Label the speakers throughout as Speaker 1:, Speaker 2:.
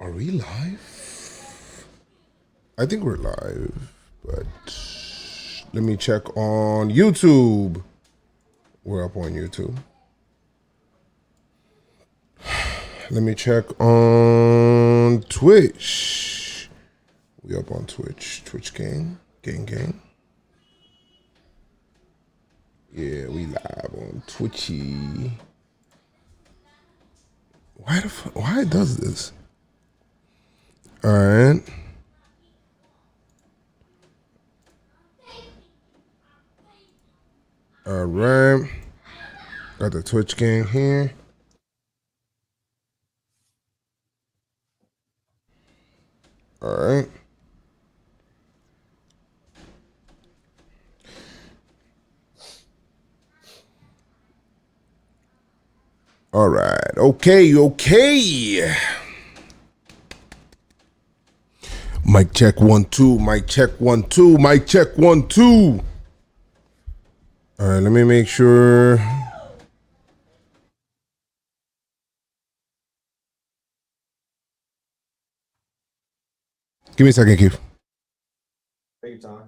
Speaker 1: Are we live? I think we're live, but let me check on YouTube. We're up on YouTube. Let me check on Twitch. We up on Twitch. Twitch gang. Gang. Yeah, we live on Twitchy. Why it does this? All right. All right. Got the Twitch gang here. All right. All right. Okay. Mic check 1 2. Mic check 1 2. Mic check 1 2. All right, let me make sure. Give me a second, Keith.
Speaker 2: Take your time.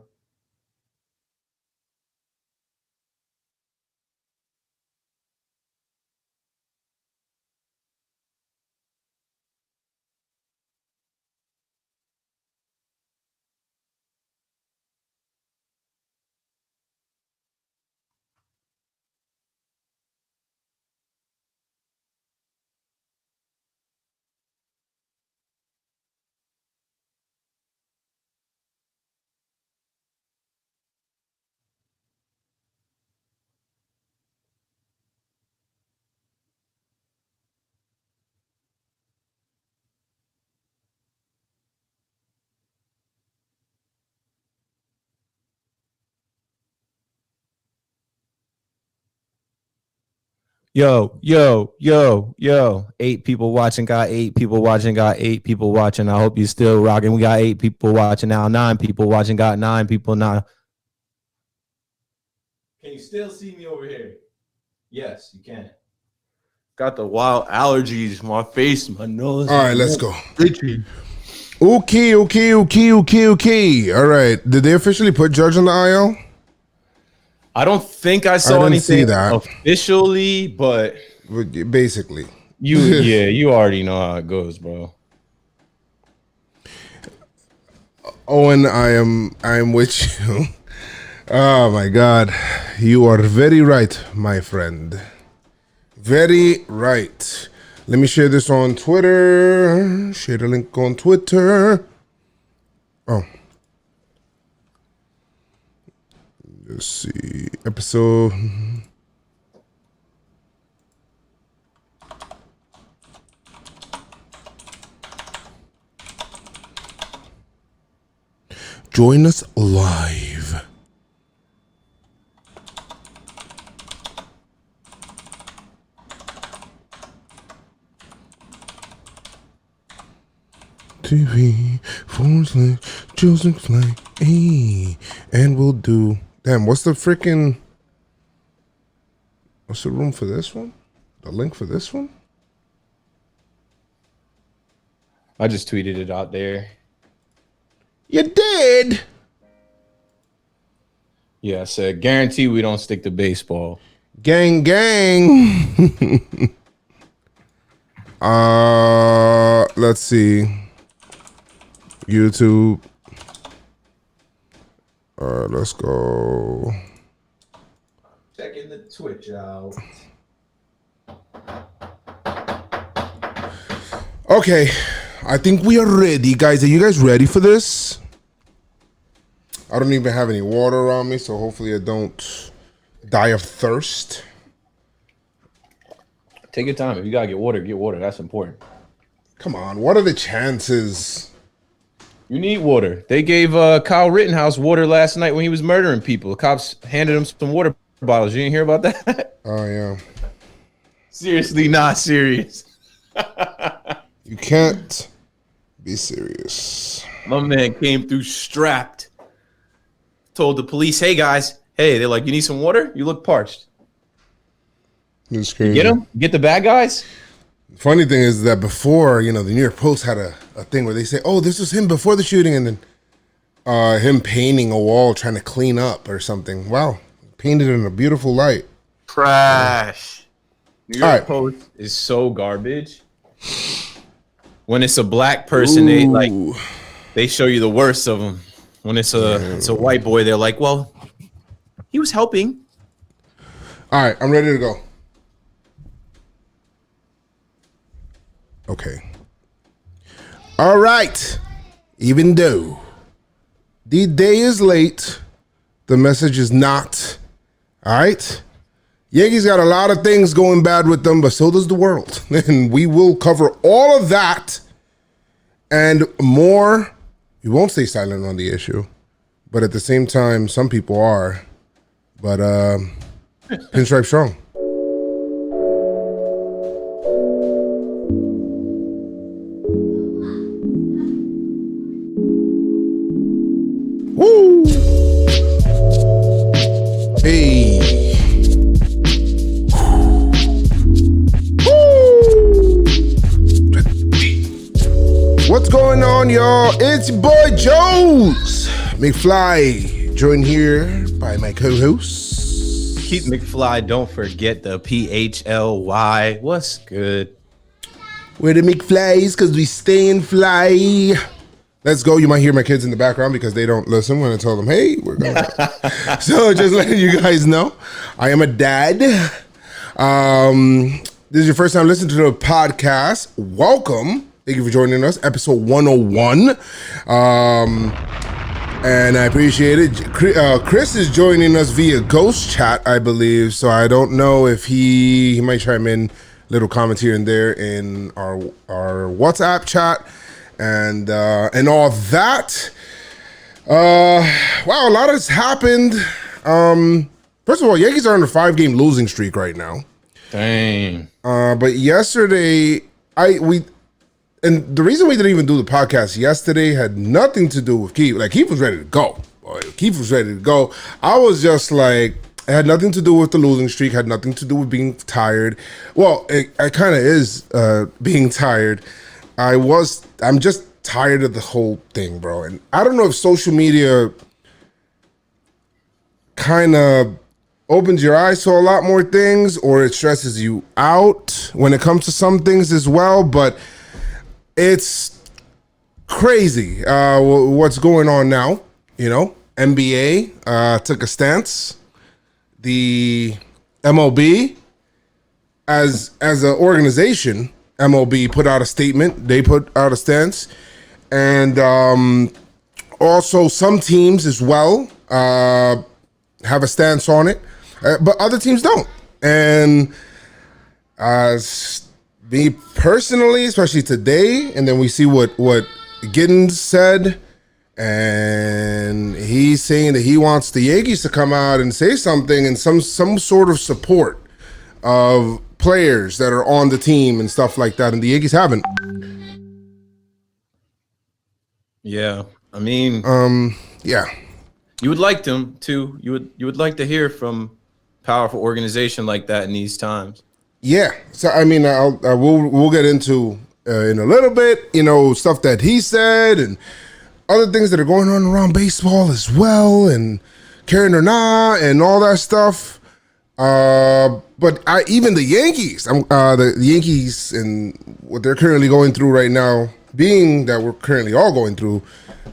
Speaker 3: Yo. 8 people watching, got 8 people watching, got 8 people watching. I hope you still rocking. We got 8 people watching now, 9 people watching, got 9 people now. Can you still see me over here? Yes, you can. Got the wild allergies, my face, my nose.
Speaker 1: All right, let's go. Okay. All right. Did they officially put Judge on the IL?
Speaker 3: I don't think I saw anything
Speaker 1: see that
Speaker 3: officially, but
Speaker 1: basically,
Speaker 3: you already know how it goes, bro.
Speaker 1: Owen, I am with you. Oh my God, you are very right, my friend. Very right. Let me share this on Twitter. Share the link on Twitter. Oh. Let's see. Episode. Join us live. TV, Joseph Fly, hey, and we'll do. Damn, what's the room for this one? The link for this one?
Speaker 3: I just tweeted it out there.
Speaker 1: You did?
Speaker 3: Yeah, I said, guarantee we don't stick to baseball.
Speaker 1: Gang. Let's see. YouTube. Let's go.
Speaker 2: Checking the Twitch out.
Speaker 1: Okay, I think we are ready, guys. Are you guys ready for this? I don't even have any water around me, so hopefully I don't die of thirst.
Speaker 3: Take your time. If you gotta get water, get water. That's important.
Speaker 1: Come on, what are the chances?
Speaker 3: You need water. They gave Kyle Rittenhouse water last night when he was murdering people. The cops handed him some water bottles. You didn't hear about that?
Speaker 1: Oh, yeah.
Speaker 3: Seriously, not serious.
Speaker 1: You can't be serious.
Speaker 3: My man came through strapped. Told the police, hey, guys. Hey, they're like, you need some water? You look parched.
Speaker 1: It's crazy.
Speaker 3: Get them? Get the bad guys?
Speaker 1: Funny thing is that before, the New York Post had a thing where they say, "Oh, this was him before the shooting," and then him painting a wall trying to clean up or something. Wow, painted in a beautiful light.
Speaker 3: Trash. New York
Speaker 1: right.
Speaker 3: Post is so garbage. When it's a black person, they show you the worst of them. When it's a white boy, they're like, well, he was helping.
Speaker 1: All right, I'm ready to go. Okay. All right. Even though the day is late, the message is not. All right. Yankees got a lot of things going bad with them, but so does the world. And we will cover all of that and more. We won't stay silent on the issue, but at the same time, some people are. But Pinstripe strong. Woo! Hey! What's going on, y'all? It's your boy Joes McFly, joined here by my co-host
Speaker 3: Keep McFly. Don't forget the PHLY. What's good?
Speaker 1: We're the McFlies because we stay and fly. Let's go. You might hear my kids in the background because they don't listen when I tell them, "Hey, we're going." So just letting you guys know, I am a dad. This is your first time listening to the podcast. Welcome. Thank you for joining us, episode 101. And I appreciate it. Chris is joining us via Ghost Chat, I believe. So I don't know if he might chime in little comments here and there in our WhatsApp chat and all that. Wow, a lot has happened. First of all, Yankees are on a 5-game losing streak right now.
Speaker 3: Dang.
Speaker 1: But yesterday, and the reason we didn't even do the podcast yesterday had nothing to do with Keith. Like, Keith was ready to go. Keith was ready to go. I was just like, it had nothing to do with the losing streak, had nothing to do with being tired. Well, it kind of is being tired. I'm just tired of the whole thing, bro. And I don't know if social media kind of opens your eyes to a lot more things or it stresses you out when it comes to some things as well, but it's crazy what's going on now. NBA took a stance. The MLB, as an organization, MLB put out a statement. They put out a stance. And also some teams as well have a stance on it. But other teams don't. And me personally, especially today, and then we see what Giddens said, and he's saying that he wants the Yankees to come out and say something and some sort of support of players that are on the team and stuff like that, and the Yankees haven't.
Speaker 3: Yeah, I mean,
Speaker 1: yeah,
Speaker 3: you would like them to. You would like to hear from powerful organization like that in these times.
Speaker 1: Yeah, so I mean, we'll get into in a little bit, stuff that he said and other things that are going on around baseball as well, and caring or not, and all that stuff. But even the Yankees, the Yankees and what they're currently going through right now, being that we're currently all going through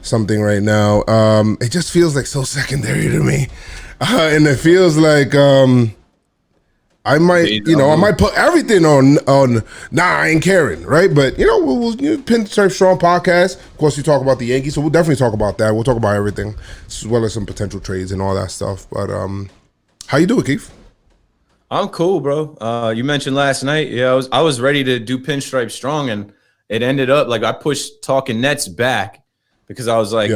Speaker 1: something right now, it just feels like so secondary to me, and it feels like I might, I might put everything on. I ain't caring, right? But we'll Pinstripe Strong podcast. Of course, we talk about the Yankees, so we'll definitely talk about that. We'll talk about everything, as well as some potential trades and all that stuff. But how you doing, Keith?
Speaker 3: I'm cool, bro. You mentioned last night. Yeah, I was ready to do Pinstripe Strong, and it ended up like I pushed Talking Nets back because I was like,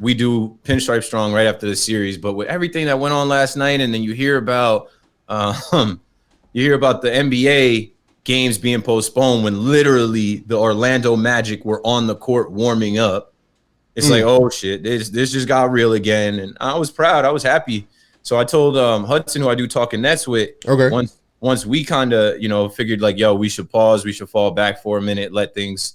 Speaker 3: we do Pinstripe Strong right after the series. But with everything that went on last night, and then you hear about the NBA games being postponed when literally the Orlando Magic were on the court warming up. It's like, oh shit, this just got real again. And I was proud. I was happy. So I told Hudson, who I do Talking Nets with, once we kind of, figured like, yo, we should pause, we should fall back for a minute, let things,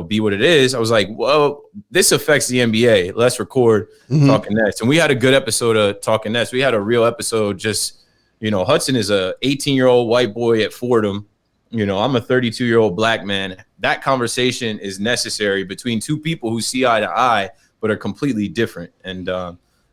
Speaker 3: be what it is. I was like, well, this affects the NBA. Let's record Talking Nets. And we had a good episode of Talking Nets. We had a real episode just, Hudson is a 18-year-old white boy at Fordham. I'm a 32-year-old black man. That conversation is necessary between two people who see eye to eye, but are completely different. And,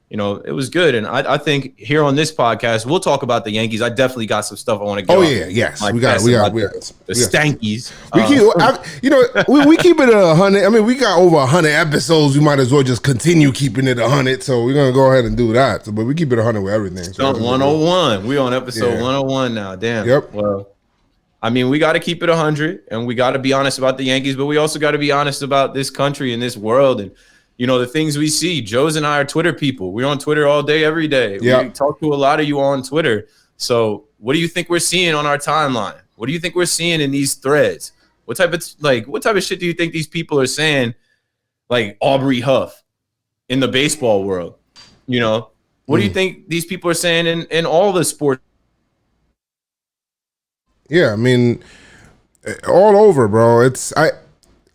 Speaker 3: it was good. And I think here on this podcast, we'll talk about the Yankees. I definitely got some stuff I want to get.
Speaker 1: Oh, yeah. Yes. We got
Speaker 3: the Stankies.
Speaker 1: We keep it at 100. I mean, we got over 100 episodes. We might as well just continue keeping it 100. So we're going to go ahead and do that. But we keep it 100 with everything. So
Speaker 3: 101. We on episode 101 now. Damn.
Speaker 1: Yep.
Speaker 3: Well, I mean, we got to keep it 100, and we got to be honest about the Yankees, but we also got to be honest about this country and this world and, the things we see. Joe's and I are Twitter people. We're on Twitter all day, every day.
Speaker 1: Yep.
Speaker 3: We talk to a lot of you on Twitter. So what do you think we're seeing on our timeline? What do you think we're seeing in these threads? What type of shit do you think these people are saying, like Aubrey Huff in the baseball world? What do you think these people are saying in all the sports?
Speaker 1: Yeah, I mean, all over, bro.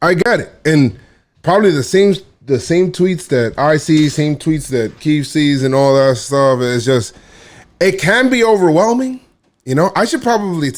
Speaker 1: I get it. And probably the same tweets that I see, same tweets that Keith sees and all that stuff. It's just, it can be overwhelming. I should probably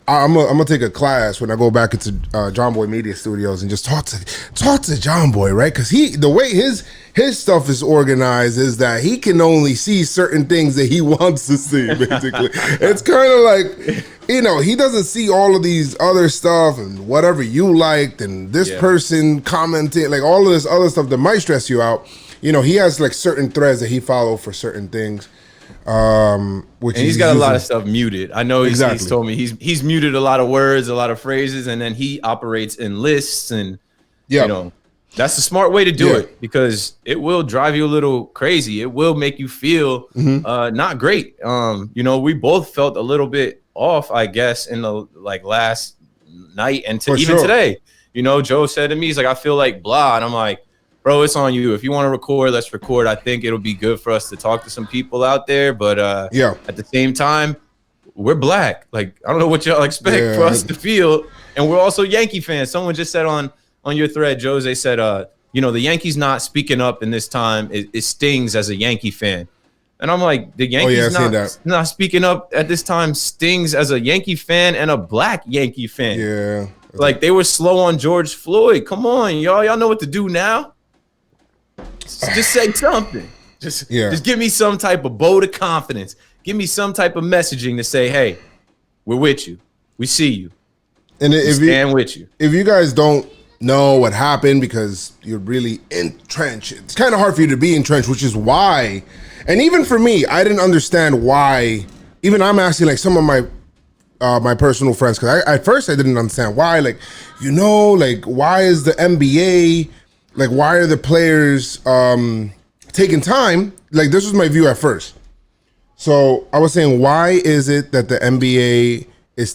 Speaker 1: I'm gonna take a class when I go back into Jomboy Media Studios and just talk to Jomboy, right? Because the way his stuff is organized is that he can only see certain things that he wants to see. Basically, it's kind of like he doesn't see all of these other stuff and whatever you liked and this person commenting, like all of this other stuff that might stress you out. He has like certain threads that he follows for certain things.
Speaker 3: Which he's got a lot of stuff muted. I know he's told me he's muted a lot of words, a lot of phrases, and then he operates in lists, and that's the smart way to do it, because it will drive you a little crazy. It will make you feel not great. We both felt a little bit off, I guess, in the last night and today. Joe said to me, he's like, I feel like blah, and I'm like, bro, it's on you. If you want to record, let's record. I think it'll be good for us to talk to some people out there. But at the same time, we're black. Like, I don't know what y'all expect for us to feel. And we're also Yankee fans. Someone just said on your thread, Jose said, the Yankees not speaking up in this time, it stings as a Yankee fan. And I'm like, the Yankees not speaking up at this time stings as a Yankee fan and a black Yankee fan.
Speaker 1: Yeah.
Speaker 3: Like, they were slow on George Floyd. Come on, y'all. Y'all know what to do now. Just say something. Just give me some type of vote of confidence. Give me some type of messaging to say, hey, we're with you. We see you.
Speaker 1: And
Speaker 3: we stand with you.
Speaker 1: If you guys don't know what happened because you're really entrenched, it's kind of hard for you to be entrenched, which is why. And even for me, I didn't understand why. Even I'm asking like some of my personal friends, because at first I didn't understand why. Like, why is the NBA, why are the players taking time? Like, this was my view at first. So I was saying, why is it that the NBA is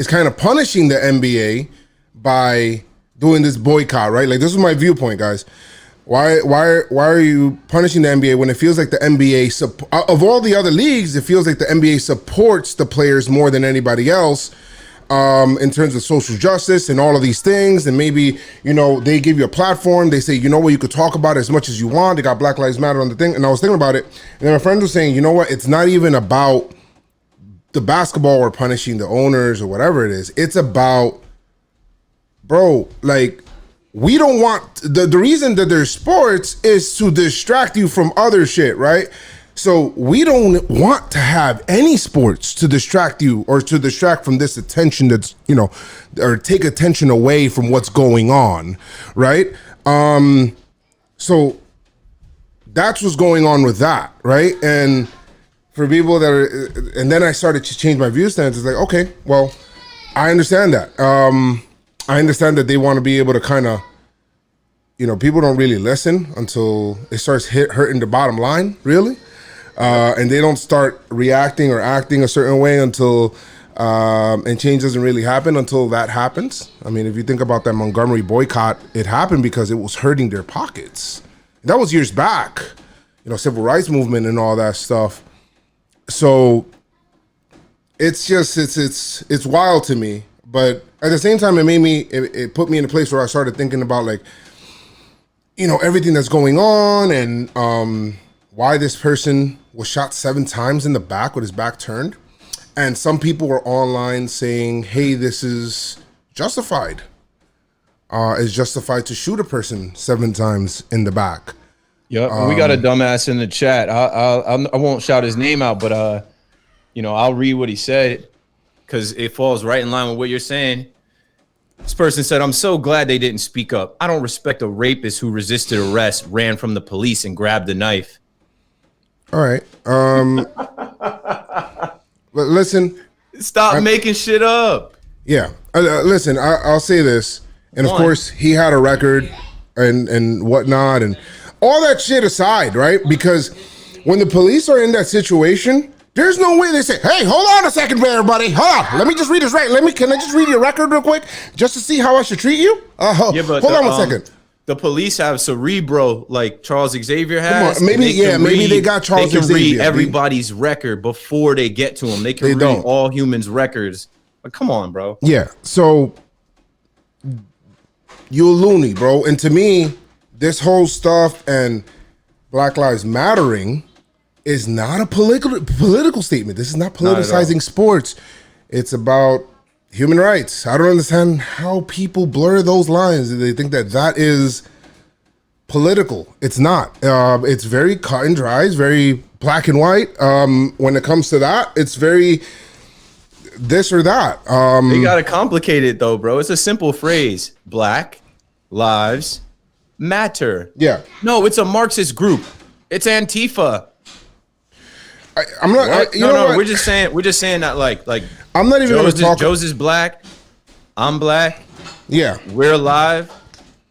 Speaker 1: kind of punishing the NBA by doing this boycott, right? Like, this is my viewpoint, guys. Why are you punishing the NBA when it feels like the NBA, of all the other leagues, it feels like the NBA supports the players more than anybody else in terms of social justice and all of these things. And maybe, they give you a platform. They say, you could talk about it as much as you want. They got Black Lives Matter on the thing. And I was thinking about it. And then my friend was saying, it's not even about the basketball or punishing the owners or whatever it is. It's about, bro, we don't want the reason that there's sports is to distract you from other shit, right? So we don't want to have any sports to distract you or to distract from this attention that's, or take attention away from what's going on, right? So that's what's going on with that, right? And for people that are, and then I started to change my view stance. It's like, okay, well, I understand that. I understand that they want to be able to kind of, people don't really listen until it starts hurting the bottom line, really. And they don't start reacting or acting a certain way until, and change doesn't really happen until that happens. I mean, if you think about that Montgomery boycott, it happened because it was hurting their pockets. That was years back, civil rights movement and all that stuff. So it's just it's wild to me. But at the same time, it put me in a place where I started thinking about like, everything that's going on and why this person was shot 7 times in the back with his back turned. And some people were online saying, hey, this is justified. It's justified to shoot a person 7 times in the back.
Speaker 3: Yeah, we got a dumbass in the chat. I won't shout his name out, but I'll read what he said because it falls right in line with what you're saying. This person said, "I'm so glad they didn't speak up. I don't respect a rapist who resisted arrest, ran from the police, and grabbed a knife."
Speaker 1: All right. Listen.
Speaker 3: Stop making shit up.
Speaker 1: Yeah. Listen, I'll say this, and of course he had a record and whatnot, and all that shit aside, right? Because when the police are in that situation, there's no way they say, hey, hold on a second, everybody. Hold on. Let me just read this right. Can I just read your record real quick just to see how I should treat you? Hold on 1 second.
Speaker 3: The police have cerebro like Charles Xavier has.
Speaker 1: Maybe they got Charles Xavier.
Speaker 3: They can read everybody's record before they get to them. They can read all humans' records. But come on, bro.
Speaker 1: Yeah. So you're loony, bro. And to me, this whole stuff and Black Lives Mattering is not a political statement. This is not politicizing sports. It's about human rights. I don't understand how people blur those lines. They think that is political. It's not. It's very cut and dry. It's very black and white. When it comes to that, it's very this or that.
Speaker 3: They gotta complicate it though, bro. It's a simple phrase. Black Lives Matter.
Speaker 1: Yeah.
Speaker 3: No, it's a Marxist group. It's Antifa.
Speaker 1: I'm not.
Speaker 3: No. We're just saying that like.
Speaker 1: I'm not even going to talk.
Speaker 3: Joe's is black. I'm black.
Speaker 1: Yeah.
Speaker 3: We're alive.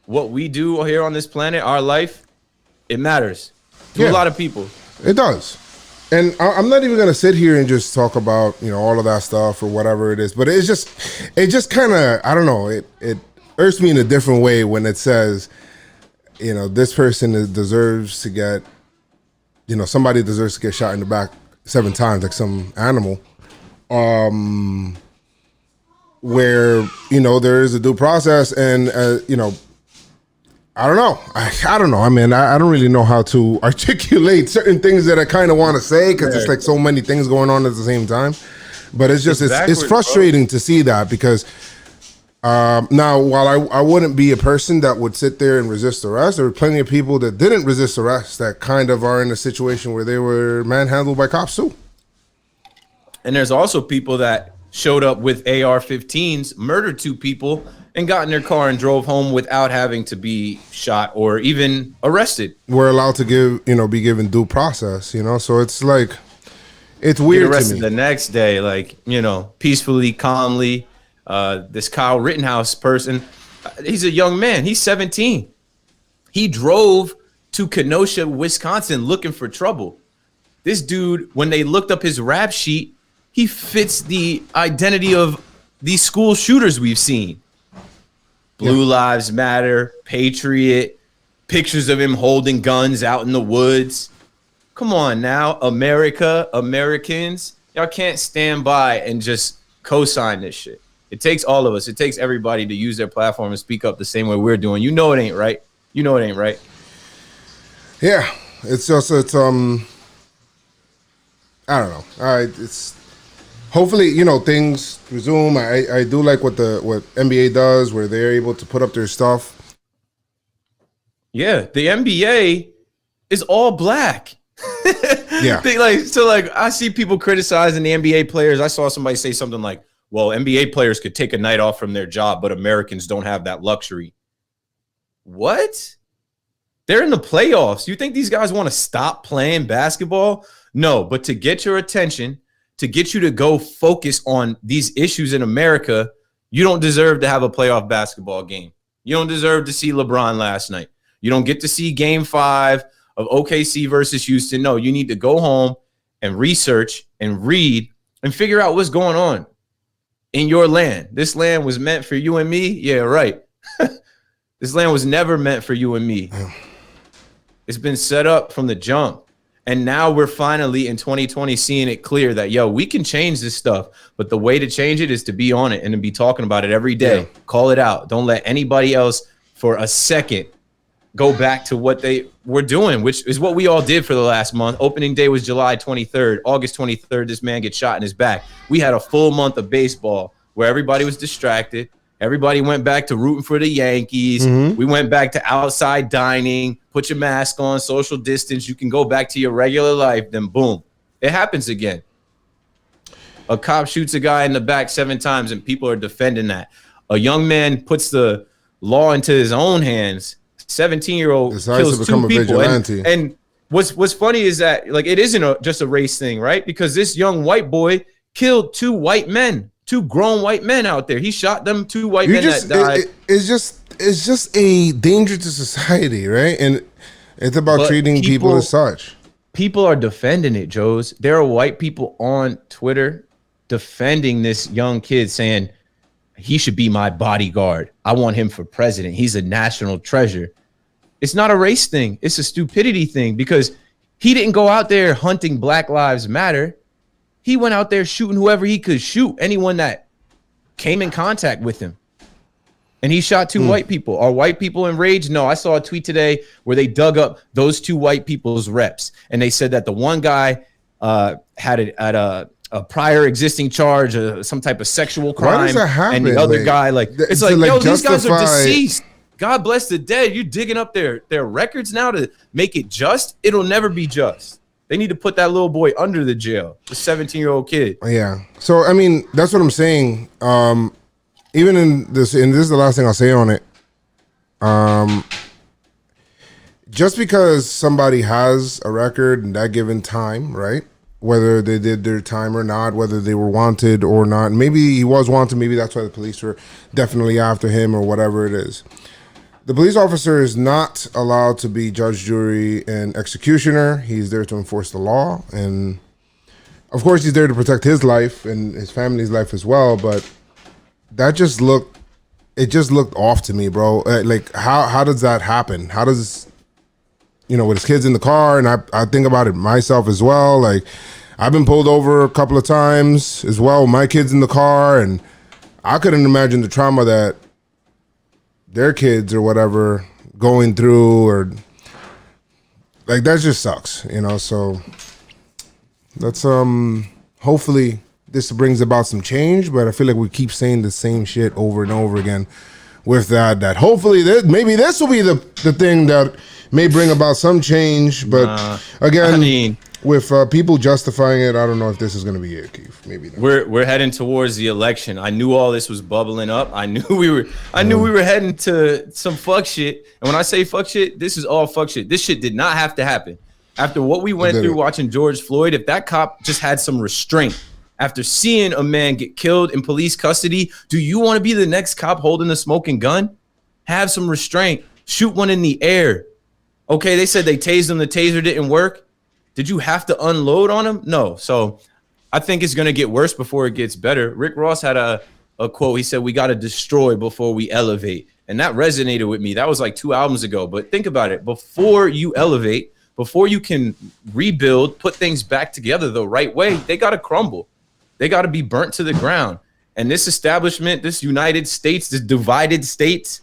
Speaker 3: What we do here on this planet, our life, it matters to a lot of people.
Speaker 1: It does. And I'm not even going to sit here and just talk about, all of that stuff or whatever it is. But it just kind of, I don't know. It irks me in a different way when it says, this person deserves to get, somebody deserves to get shot in the back 7 times, like some animal. Where there is a due process, and I don't know. I don't know. I mean, I don't really know how to articulate certain things that I kind of want to say because there's like so many things going on at the same time. But it's just it's frustrating to see that because now while I wouldn't be a person that would sit there and resist arrest, there were plenty of people that didn't resist arrest that kind of are in a situation where they were manhandled by cops too.
Speaker 3: And there's also people that showed up with AR-15s, murdered 2 people, and got in their car and drove home without having to be shot or even arrested.
Speaker 1: We're allowed to be given due process, so it's like, it's weird
Speaker 3: Get arrested
Speaker 1: to me.
Speaker 3: The next day, like, peacefully, calmly. This Kyle Rittenhouse person, he's a young man. He's 17. He drove to Kenosha, Wisconsin, looking for trouble. This dude, when they looked up his rap sheet, he fits the identity of these school shooters we've seen. Blue Lives Matter, Patriot, pictures of him holding guns out in the woods. Come on now, Americans, y'all can't stand by and just co-sign this shit. It takes all of us. It takes everybody to use their platform and speak up the same way we're doing. It ain't right. It ain't right.
Speaker 1: Yeah, it's just I don't know. It's hopefully things resume. I do like what NBA does, where they're able to put up their stuff.
Speaker 3: Yeah, the NBA is all black.
Speaker 1: Yeah,
Speaker 3: I see people criticizing the NBA players. I saw somebody say something like, "Well, NBA players could take a night off from their job, but Americans don't have that luxury." What? They're in the playoffs. You think these guys want to stop playing basketball? No, but to get your attention, to get you to go focus on these issues in America, you don't deserve to have a playoff basketball game. You don't deserve to see LeBron last night. You don't get to see game 5 of OKC versus Houston. No, you need to go home and research and read and figure out what's going on in your land. This land was meant for you and me. Yeah, right. This land was never meant for you and me. It's been set up from the jump. And now we're finally in 2020 seeing it clear that, yo, we can change this stuff. But the way to change it is to be on it and to be talking about it every day. Yeah. Call it out. Don't let anybody else for a second go back to what they were doing, which is what we all did for the last month. Opening day was July 23rd. August 23rd, this man gets shot in his back. We had a full month of baseball where everybody was distracted. Everybody went back to rooting for the Yankees. Mm-hmm. We went back to outside dining, put your mask on, social distance. You can go back to your regular life. Then boom, it happens again. A cop shoots a guy in the back 7 times and people are defending that. A young man puts the law into his own hands. 17-year-old kills 2 people. And what's funny is that, like, it isn't just a race thing, right? Because this young white boy killed 2 white men. 2 grown white men out there. He shot them 2 white men that died.
Speaker 1: It's just a danger to society, right? And it's about treating people as such.
Speaker 3: People are defending it, Joes. There are white people on Twitter defending this young kid, saying he should be my bodyguard. I want him for president. He's a national treasure. It's not a race thing. It's a stupidity thing, because he didn't go out there hunting Black Lives Matter. He went out there shooting whoever he could shoot, anyone that came in contact with him. And he shot 2 white people. Are white people enraged? No, I saw a tweet today where they dug up those 2 white people's reps. And they said that the one guy had a prior existing charge, some type of sexual crime.
Speaker 1: Why does that happen?
Speaker 3: And the other guy, it's like, yo, these guys are deceased. God bless the dead. You're digging up their records now to make it just? It'll never be just. They need to put that little boy under the jail, the 17-year-old kid.
Speaker 1: Yeah. So, I mean, that's what I'm saying. Even in this, and this is the last thing I'll say on it. Just because somebody has a record in that given time, right? Whether they did their time or not, whether they were wanted or not. Maybe he was wanted. Maybe that's why the police were definitely after him or whatever it is. The police officer is not allowed to be judge, jury, and executioner. He's there to enforce the law. And, of course, he's there to protect his life and his family's life as well. But that just looked off to me, bro. Like, how does that happen? How does, with his kids in the car? And I think about it myself as well. Like, I've been pulled over a couple of times as well with my kids in the car. And I couldn't imagine the trauma that their kids or whatever going through, or like, that just sucks, so that's hopefully this brings about some change. But I feel like we keep saying the same shit over and over again with that hopefully maybe this will be the thing that may bring about some change. But again, with people justifying it, I don't know if this is going to be it, Keith. Maybe not.
Speaker 3: We're heading towards the election. I knew all this was bubbling up. I knew we were heading to some fuck shit. And when I say fuck shit, this is all fuck shit. This shit did not have to happen. After what we went through watching George Floyd, if that cop just had some restraint after seeing a man get killed in police custody, do you want to be the next cop holding a smoking gun? Have some restraint. Shoot one in the air. Okay, they said they tased him. The taser didn't work. Did you have to unload on him? No. So I think it's going to get worse before it gets better. Rick Ross had a quote. He said, we got to destroy before we elevate. And that resonated with me. That was like 2 albums ago. But think about it. Before you elevate, before you can rebuild, put things back together the right way, they got to crumble. They got to be burnt to the ground. And this establishment, this United States, this divided states,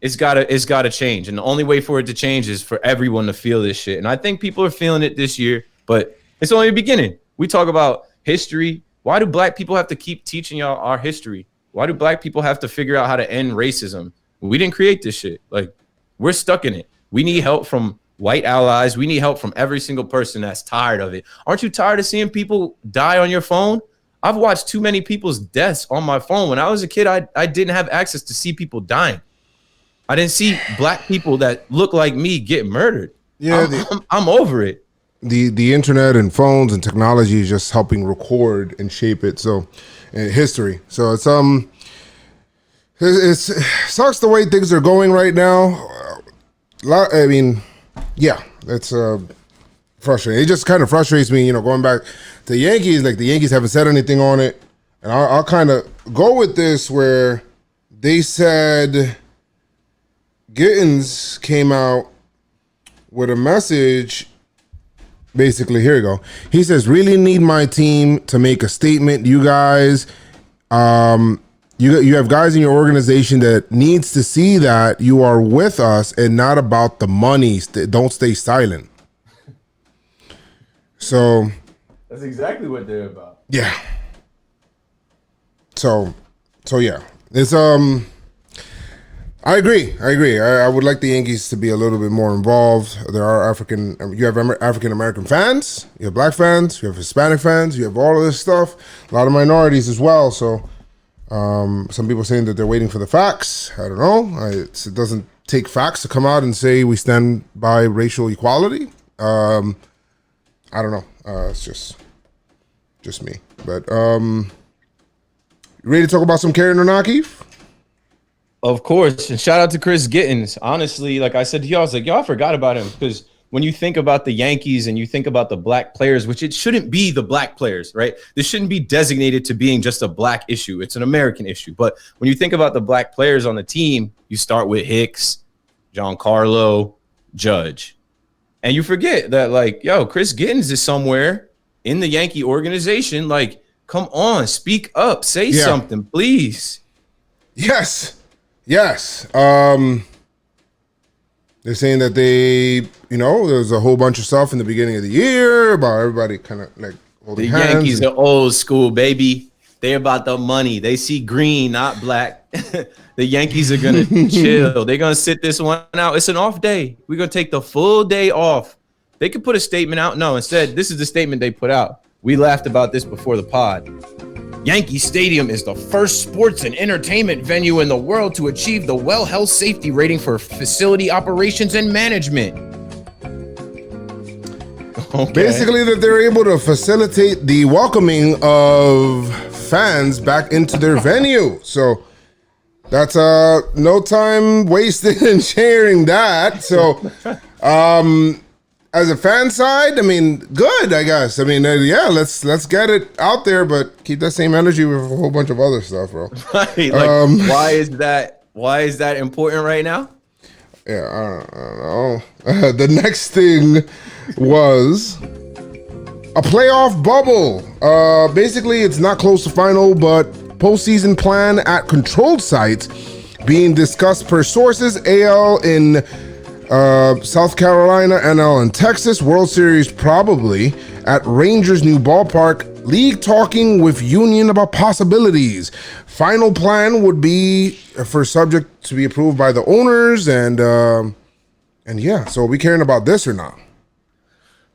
Speaker 3: it's gotta change. And the only way for it to change is for everyone to feel this shit. And I think people are feeling it this year, but it's only the beginning. We talk about history. Why do black people have to keep teaching y'all our history? Why do black people have to figure out how to end racism? We didn't create this shit. Like, we're stuck in it. We need help from white allies. We need help from every single person that's tired of it. Aren't you tired of seeing people die on your phone? I've watched too many people's deaths on my phone. When I was a kid, I didn't have access to see people dying. I didn't see black people that look like me get murdered. Yeah, I'm over it.
Speaker 1: The internet and phones and technology is just helping record and shape it. So, history. So it sucks the way things are going right now. I mean, yeah, it's frustrating. It just kind of frustrates me, going back to the Yankees. Like, the Yankees haven't said anything on it, and I'll kind of go with this where they said Gittins came out with a message basically, here you go. He says, really need my team to make a statement. You guys, you have guys in your organization that needs to see that you are with us and not about the money. Don't stay silent. So
Speaker 2: that's exactly what they're about.
Speaker 1: Yeah. So yeah, it's I agree. I would like the Yankees to be a little bit more involved. There are you have African American fans, you have black fans, you have Hispanic fans, you have all of this stuff. A lot of minorities as well. So some people saying that they're waiting for the facts. I don't know. It doesn't take facts to come out and say we stand by racial equality. I don't know. It's just me. But you ready to talk about some Karen Onaki?
Speaker 3: Of course. And shout out to Chris Gittins. Honestly, like I said to y'all, I was like, y'all forgot about him, because when you think about the Yankees and you think about the black players, which it shouldn't be the black players, right? This shouldn't be designated to being just a black issue. It's an American issue. But when you think about the black players on the team, you start with Hicks, Giancarlo, Judge. And you forget that, like, yo, Chris Gittins is somewhere in the Yankee organization. Like, come on, speak up, say something, please.
Speaker 1: Yes. They're saying that there's a whole bunch of stuff in the beginning of the year about everybody kind of like holding hands. The
Speaker 3: Yankees are old school, baby. They're about the money. They see green, not black. The Yankees are going to chill. They're going to sit this one out. It's an off day. We're going to take the full day off. They could put a statement out. No, instead, this is the statement they put out. We laughed about this before the pod. Yankee Stadium is the first sports and entertainment venue in the world to achieve the Well Health Safety Rating for facility operations and management. Okay.
Speaker 1: Basically, that they're able to facilitate the welcoming of fans back into their venue. So that's no time wasted in sharing that. So as a fan side, I mean, good, I guess. I mean, let's get it out there, but keep that same energy with a whole bunch of other stuff, bro.
Speaker 3: Right. Like, why is that important right now?
Speaker 1: Yeah, I don't know. The next thing was a playoff bubble. Basically, it's not close to final, but postseason plan at controlled sites being discussed per sources. AL in South Carolina, NL in Texas, World Series probably at Rangers' new ballpark. League talking with union about possibilities. Final plan would be for subject to be approved by the owners, and yeah. So are we caring about this or not?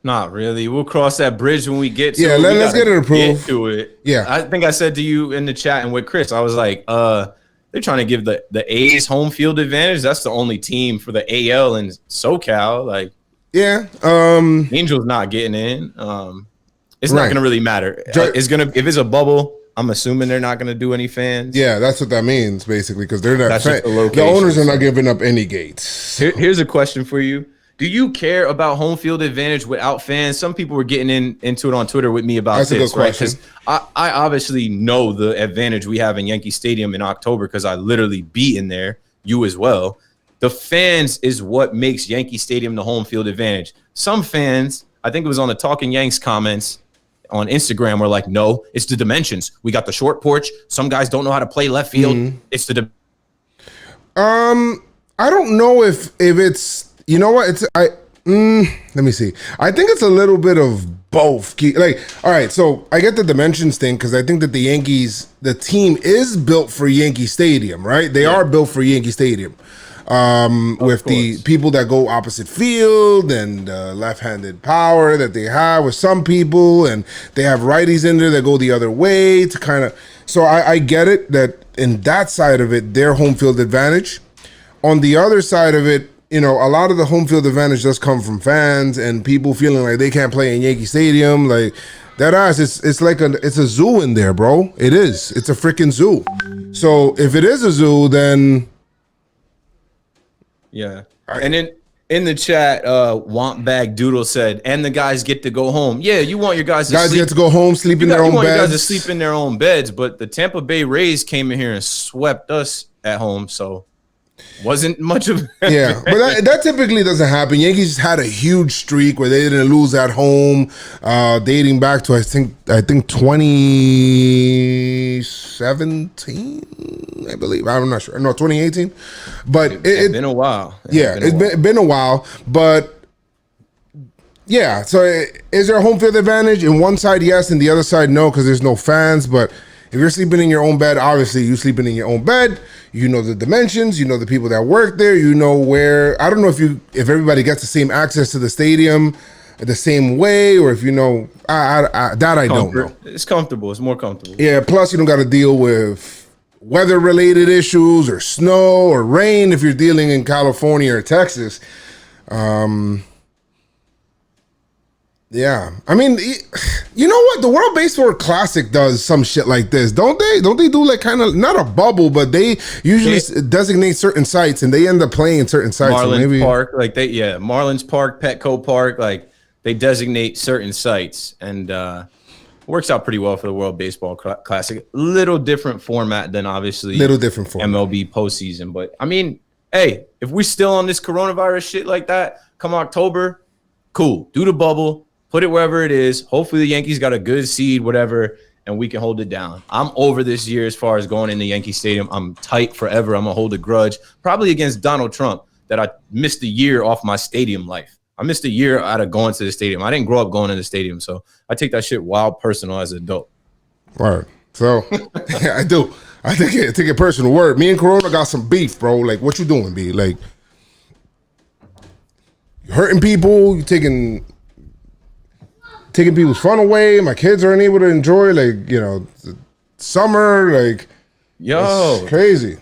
Speaker 3: Not really. We'll cross that bridge when we get to
Speaker 1: it. Yeah, let's get it approved.
Speaker 3: Get to it.
Speaker 1: Yeah.
Speaker 3: I think I said to you in the chat and with Chris, I was like, they're trying to give the A's home field advantage. That's the only team for the AL in SoCal. Like,
Speaker 1: yeah.
Speaker 3: Angels not getting in. It's not going to really matter. If it's a bubble, I'm assuming they're not going to do any fans.
Speaker 1: Yeah, that's what that means, basically, because they're not. The owners are not giving up any gates.
Speaker 3: Here's a question for you. Do you care about home field advantage without fans? Some people were getting into it on Twitter with me about this, right? Because I obviously know the advantage we have in Yankee Stadium in October because I literally be in there, you as well. The fans is what makes Yankee Stadium the home field advantage. Some fans, I think it was on the Talking Yanks comments on Instagram, were like, no, it's the dimensions. We got the short porch. Some guys don't know how to play left field. Mm-hmm. It's the
Speaker 1: I don't know if it's, you know what? Let me see. I think it's a little bit of both. Like, all right, so I get the dimensions thing because I think that the Yankees, the team is built for Yankee Stadium, right? They are built for Yankee Stadium. With the people that go opposite field and left-handed power that they have with some people, and they have righties in there that go the other way to kind of. So I get it that in that side of it, their home field advantage. On the other side of it, you know, a lot of the home field advantage does come from fans and people feeling like they can't play in Yankee Stadium. Like that ass, it's like it's a zoo in there, bro. It is. It's a freaking zoo. So if it is a zoo, then
Speaker 3: yeah. And then in the chat, Want Bag Doodle said, and the guys get to go home. Yeah, you want your guys to
Speaker 1: get to go home, sleep in their own beds. You want your guys
Speaker 3: to sleep in their own beds, but the Tampa Bay Rays came in here and swept us at home, so wasn't much of.
Speaker 1: Yeah, but that typically doesn't happen. Yankees had a huge streak where they didn't lose at home, dating back to I think 2017, I believe. I'm not sure. No, 2018. But it's
Speaker 3: been a while.
Speaker 1: It's been a while. But yeah, so is there a home field advantage? In one side, yes, and the other side, no, because there's no fans. But if you're sleeping in your own bed, obviously you're sleeping in your own bed. You know the dimensions. You know the people that work there. You know where. I don't know if everybody gets the same access to the stadium the same way, or if you know. I don't know.
Speaker 3: It's comfortable. It's more comfortable.
Speaker 1: Yeah. Plus, you don't got to deal with weather-related issues or snow or rain if you're dealing in California or Texas. Yeah, I mean, you know what? The World Baseball Classic does some shit like this, don't they? Don't they do like kind of not a bubble, but they usually designate certain sites and they end up playing certain sites.
Speaker 3: Marlins Park, like Marlins Park, Petco Park, like they designate certain sites, and works out pretty well for the World Baseball Classic. Little different format than obviously MLB postseason, but I mean, hey, if we're still on this coronavirus shit like that, come October, cool, do the bubble. Put it wherever it is. Hopefully the Yankees got a good seed, whatever, and we can hold it down. I'm over this year as far as going in the Yankee Stadium. I'm tight forever. I'm going to hold a grudge, probably against Donald Trump, that I missed a year off my stadium life. I missed a year out of going to the stadium. I didn't grow up going to the stadium, so I take that shit wild personal as an adult.
Speaker 1: Right. So, yeah, I do. I take it personal. Word. Me and Corona got some beef, bro. Like, what you doing, B? Like, you hurting people. You taking people's fun away. My kids aren't able to enjoy, like, you know, the summer. Like, it's crazy.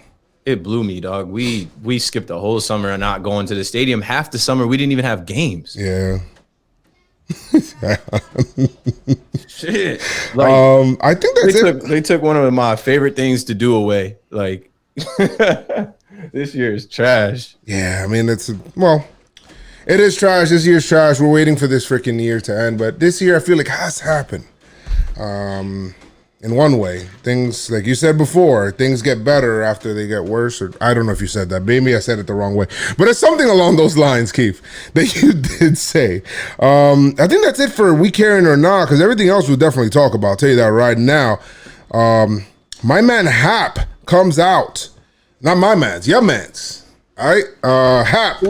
Speaker 3: It blew me, dog. We skipped the whole summer and not going to the stadium. Half the summer we didn't even have games.
Speaker 1: Yeah.
Speaker 3: Shit. Like,
Speaker 1: I think
Speaker 3: they took one of my favorite things to do away. Like, this year is trash.
Speaker 1: Yeah, I mean, it is trash. This year's trash. We're waiting for this freaking year to end. But this year, I feel like has happened. In one way, things, like you said before, things get better after they get worse. Or I don't know if you said that. Maybe I said it the wrong way. But it's something along those lines, Keith, that you did say. I think that's it for We Caring or Not, because everything else we'll definitely talk about. I'll tell you that right now. My man Happ comes out. Not my man's, your man's. All right? Happ.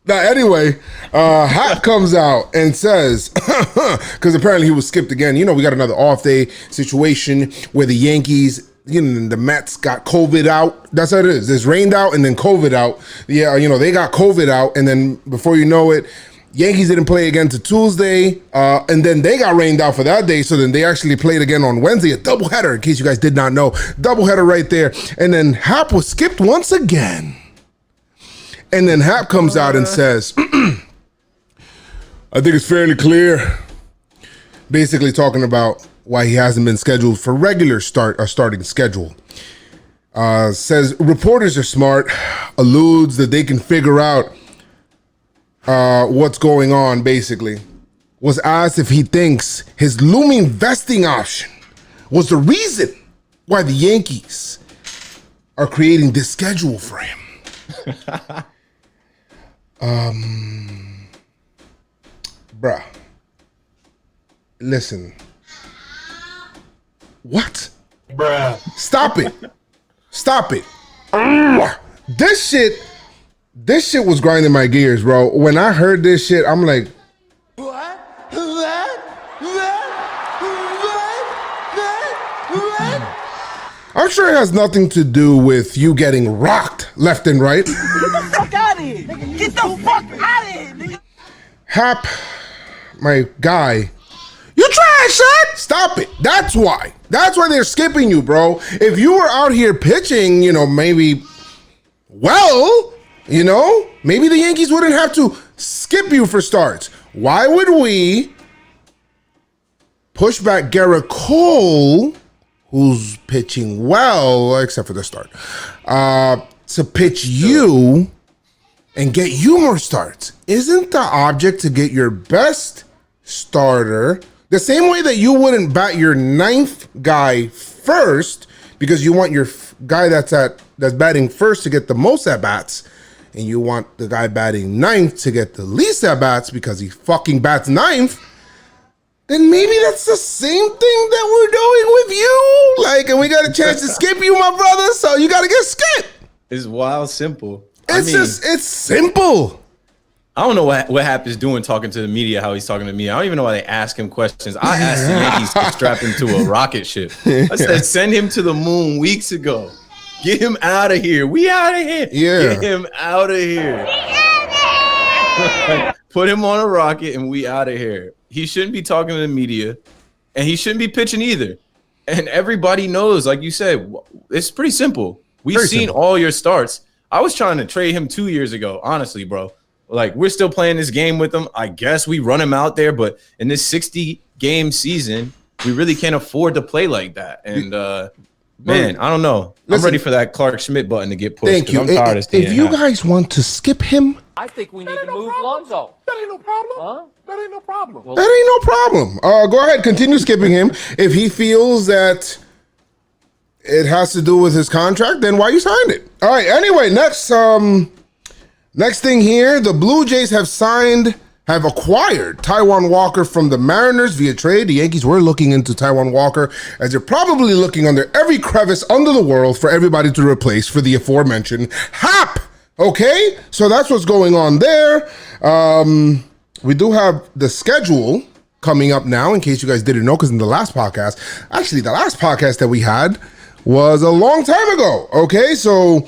Speaker 1: Now, anyway, Happ comes out and says, because apparently he was skipped again. You know, we got another off day situation where the Yankees, you know, the Mets got COVID out. That's how it is. It's rained out and then COVID out. Yeah, you know, they got COVID out. And then before you know it, Yankees didn't play again to Tuesday. And then they got rained out for that day. So then they actually played again on Wednesday, a doubleheader, in case you guys did not know. Doubleheader right there. And then Happ was skipped once again. And then Happ comes out and says, I think it's fairly clear, basically talking about why he hasn't been scheduled for regular starting schedule. Says reporters are smart, alludes that they can figure out what's going on, basically. Was asked if he thinks his looming vesting option was the reason why the Yankees are creating this schedule for him. Bruh. Listen. What?
Speaker 2: Bruh.
Speaker 1: Stop it. Stop it. This shit was grinding my gears, bro. When I heard this shit, I'm like, what? I'm sure it has nothing to do with you getting rocked left and right.
Speaker 4: Get the fuck out of here! Get the fuck out of here, nigga!
Speaker 1: Happ, my guy, you trash, son! Stop it. That's why. That's why they're skipping you, bro. If you were out here pitching, you know, maybe, well, you know, maybe the Yankees wouldn't have to skip you for starts. Why would we push back Garrett Cole, who's pitching well, except for the start, to pitch you and get you more starts? Isn't the object to get your best starter the same way that you wouldn't bat your ninth guy first because you want your guy that's at that's batting first to get the most at bats, and you want the guy batting ninth to get the least at bats because he fucking bats ninth, then maybe that's the same thing that we're doing with you. Like, and we got a chance to skip you, my brother, so you got to get skipped.
Speaker 3: It's wild simple.
Speaker 1: It's simple.
Speaker 3: I don't know what Happ is doing talking to the media, how he's talking to me. I don't even know why they ask him questions. I asked the Yankees to strap him to a rocket ship. I said, send him to the moon weeks ago. Get him out of here. We out of here.
Speaker 1: Yeah.
Speaker 3: Get him out of here. Put him on a rocket and we out of here. He shouldn't be talking to the media, and he shouldn't be pitching either. And everybody knows, like you said, it's pretty simple. We've seen all your starts. I was trying to trade him 2 years ago, honestly, bro. Like, we're still playing this game with him. I guess we run him out there, but in this 60-game season, we really can't afford to play like that. And, man, I don't know. I'm ready for that Clark Schmidt button to get pushed.
Speaker 1: Thank you.
Speaker 3: I'm tired of seeing
Speaker 1: if you guys want to skip him,
Speaker 5: I think we need to move Lonzo.
Speaker 6: That ain't no problem.
Speaker 5: Huh?
Speaker 6: That ain't no problem.
Speaker 5: Well,
Speaker 1: that ain't no problem. Go ahead, continue skipping him. If he feels that it has to do with his contract, then why you signed it? All right. Anyway, next thing here, the Blue Jays have acquired Taijuan Walker from the Mariners via trade. The Yankees were looking into Taijuan Walker, as they're probably looking under every crevice under the world for everybody to replace for the aforementioned Happ. Okay, so that's what's going on there. We do have the schedule coming up now, in case you guys didn't know, because in the last podcast that we had was a long time ago. Okay, so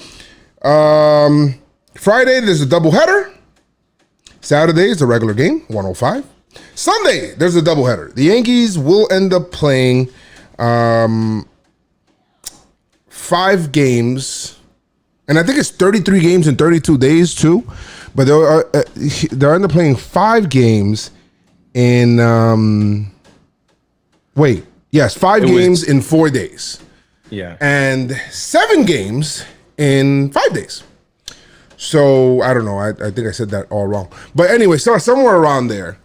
Speaker 1: Friday there's a doubleheader. Saturday is a regular game, 105. Sunday there's a doubleheader. The Yankees will end up playing 5 games. And I think it's 33 games in 32 days too, but they'll end up playing 5 games in 5 games in 4 days.
Speaker 3: Yeah.
Speaker 1: And 7 games in 5 days. So I don't know. I think I said that all wrong. But anyway, so somewhere around there.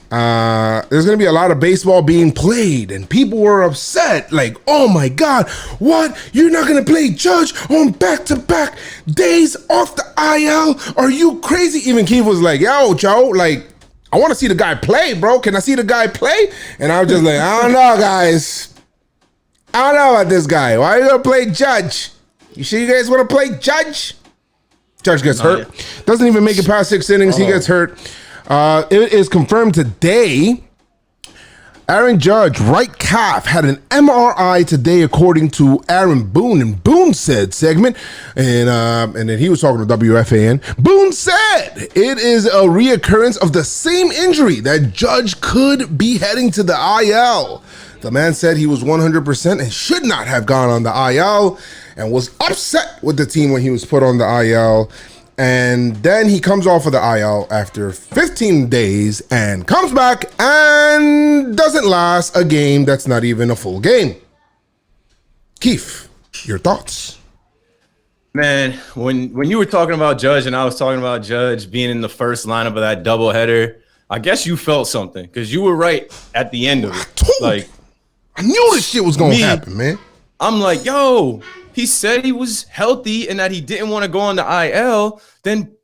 Speaker 1: There's going to be a lot of baseball being played, and people were upset. Like, oh my God, what? You're not going to play Judge on back-to-back days off the IL? Are you crazy? Even Keith was like, yo, Joe, like, I want to see the guy play, bro. Can I see the guy play? And I was just like, I don't know, guys. I don't know about this guy. Why are you going to play Judge? You sure you guys want to play Judge? Judge gets hurt. Doesn't even make it past 6 innings. He gets hurt. It is confirmed today. Aaron Judge, right calf, had an MRI today, according to Aaron Boone in Boone Said segment, and then he was talking to WFAN. Boone said it is a reoccurrence of the same injury that Judge could be heading to the IL. The man said he was 100% and should not have gone on the IL, and was upset with the team when he was put on the IL. And then he comes off of the IL after 15 days and comes back and doesn't last a game that's not even a full game. Keith, your thoughts?
Speaker 3: Man, when you were talking about Judge and I was talking about Judge being in the first lineup of that doubleheader, I guess you felt something, because you were right at the end of it.
Speaker 1: I knew this shit was going to happen, man.
Speaker 3: I'm like, yo, he said he was healthy and that he didn't want to go on the IL, then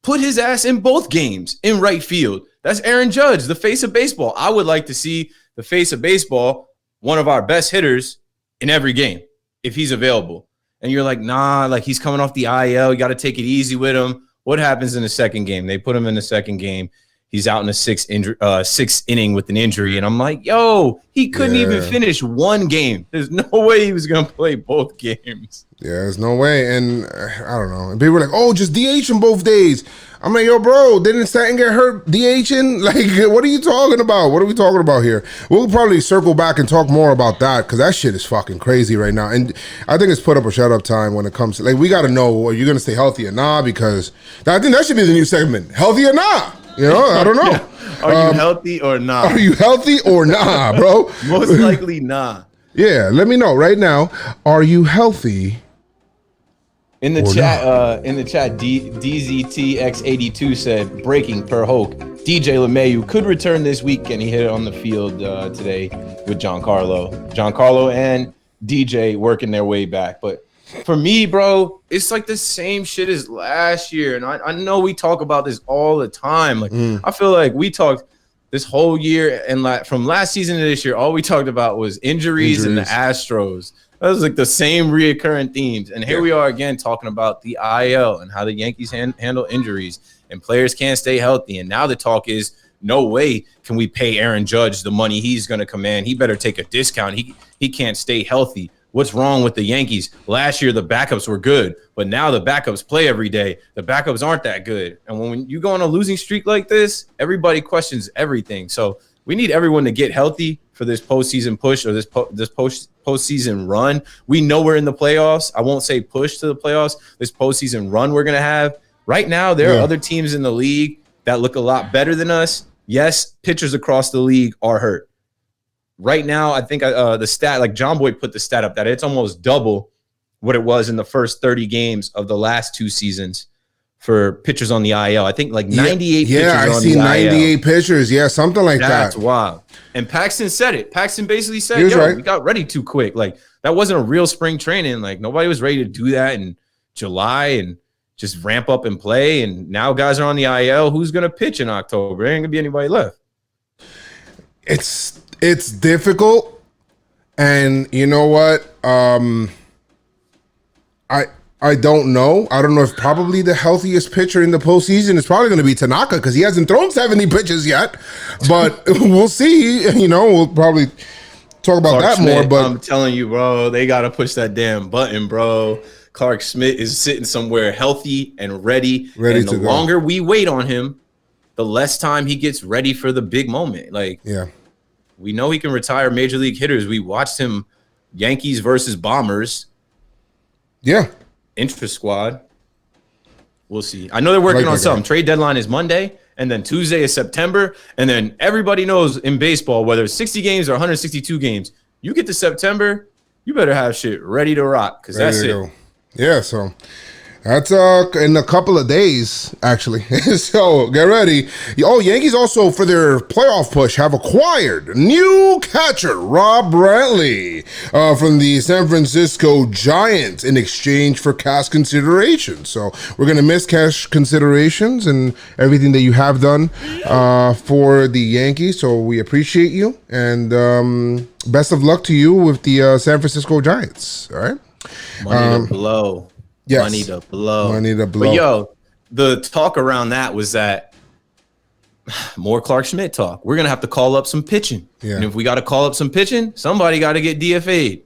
Speaker 3: put his ass in both games in right field. That's Aaron Judge, the face of baseball. I would like to see the face of baseball, one of our best hitters, in every game if he's available. And you're like, nah, like, he's coming off the IL. You got to take it easy with him. What happens in the second game? They put him in the second game. He's out in the sixth inning with an injury. And I'm like, yo, he couldn't even finish one game. There's no way he was going to play both games.
Speaker 1: Yeah, there's no way. And I don't know. And people were like, oh, just DH in both days. I'm like, yo, bro, didn't Stanton get hurt DHing? Like, what are you talking about? What are we talking about here? We'll probably circle back and talk more about that, because that shit is fucking crazy right now. And I think it's put up or shut up time when it comes to, like, we got to know, are you going to stay healthy or nah? Because I think that should be the new segment. Healthy or nah? You know, I don't know.
Speaker 3: Yeah. Are you healthy or not?
Speaker 1: Are you healthy or nah, bro?
Speaker 3: Most likely nah.
Speaker 1: Yeah, let me know right now. Are you healthy?
Speaker 3: In the chat, DZTX82 said, breaking per Hulk, DJ LeMayu could return this week, and he hit it on the field today with Giancarlo and DJ working their way back. But for me, bro, it's like the same shit as last year. And I know we talk about this all the time. Like, I feel like we talked this whole year and from last season to this year, all we talked about was injuries. And the Astros. That was like the same reoccurring themes. And here we are again talking about the IL and how the Yankees handle injuries and players can't stay healthy. And now the talk is, no way can we pay Aaron Judge the money he's going to command. He better take a discount. He can't stay healthy. What's wrong with the Yankees? Last year, the backups were good, but now the backups play every day. The backups aren't that good. And when you go on a losing streak like this, everybody questions everything. So we need everyone to get healthy for this postseason push or this postseason run. We know we're in the playoffs. I won't say push to the playoffs. This postseason run we're going to have. Right now, there are other teams in the league that look a lot better than us. Yes, pitchers across the league are hurt. Right now, I think the stat, like Jomboy put the stat up, that it's almost double what it was in the first 30 games of the last 2 seasons for pitchers on the IL. I think like 98 pitchers on the IL. Yeah, I see
Speaker 1: 98 pitchers. Yeah, something like that.
Speaker 3: That's wild. And Paxton said it. Paxton basically said, we got ready too quick. Like, that wasn't a real spring training. Like, nobody was ready to do that in July and just ramp up and play. And now guys are on the IL. Who's going to pitch in October? There ain't going to be anybody left.
Speaker 1: It's difficult. And you know what? I don't know. I don't know if probably the healthiest pitcher in the postseason is probably going to be Tanaka because he hasn't thrown 70 pitches yet. But we'll see. You know, we'll probably talk about that more. But
Speaker 3: I'm telling you, bro, they got to push that damn button, bro. Clark Schmidt is sitting somewhere healthy and ready. And the longer we wait on him, the less time he gets ready for the big moment. Like, we know he can retire major league hitters. We watched him Yankees versus Bombers.
Speaker 1: Yeah.
Speaker 3: Intra-squad. We'll see. I know they're working on something. Trade deadline is Monday, and then Tuesday is September. And then everybody knows in baseball, whether it's 60 games or 162 games, you get to September, you better have shit ready to rock because that's it. Go.
Speaker 1: Yeah, so that's in a couple of days, actually. So get ready. Oh, Yankees also, for their playoff push, have acquired new catcher Rob Brantley from the San Francisco Giants in exchange for cash considerations. So we're going to miss cash considerations and everything that you have done for the Yankees. So we appreciate you, and best of luck to you with the San Francisco Giants. All right.
Speaker 3: Money to blow.
Speaker 1: Yes.
Speaker 3: Money to blow.
Speaker 1: Money to blow.
Speaker 3: But yo, the talk around that was that more Clark Schmidt talk. We're gonna have to call up some pitching. Yeah. And if we got to call up some pitching, somebody got to get DFA'd.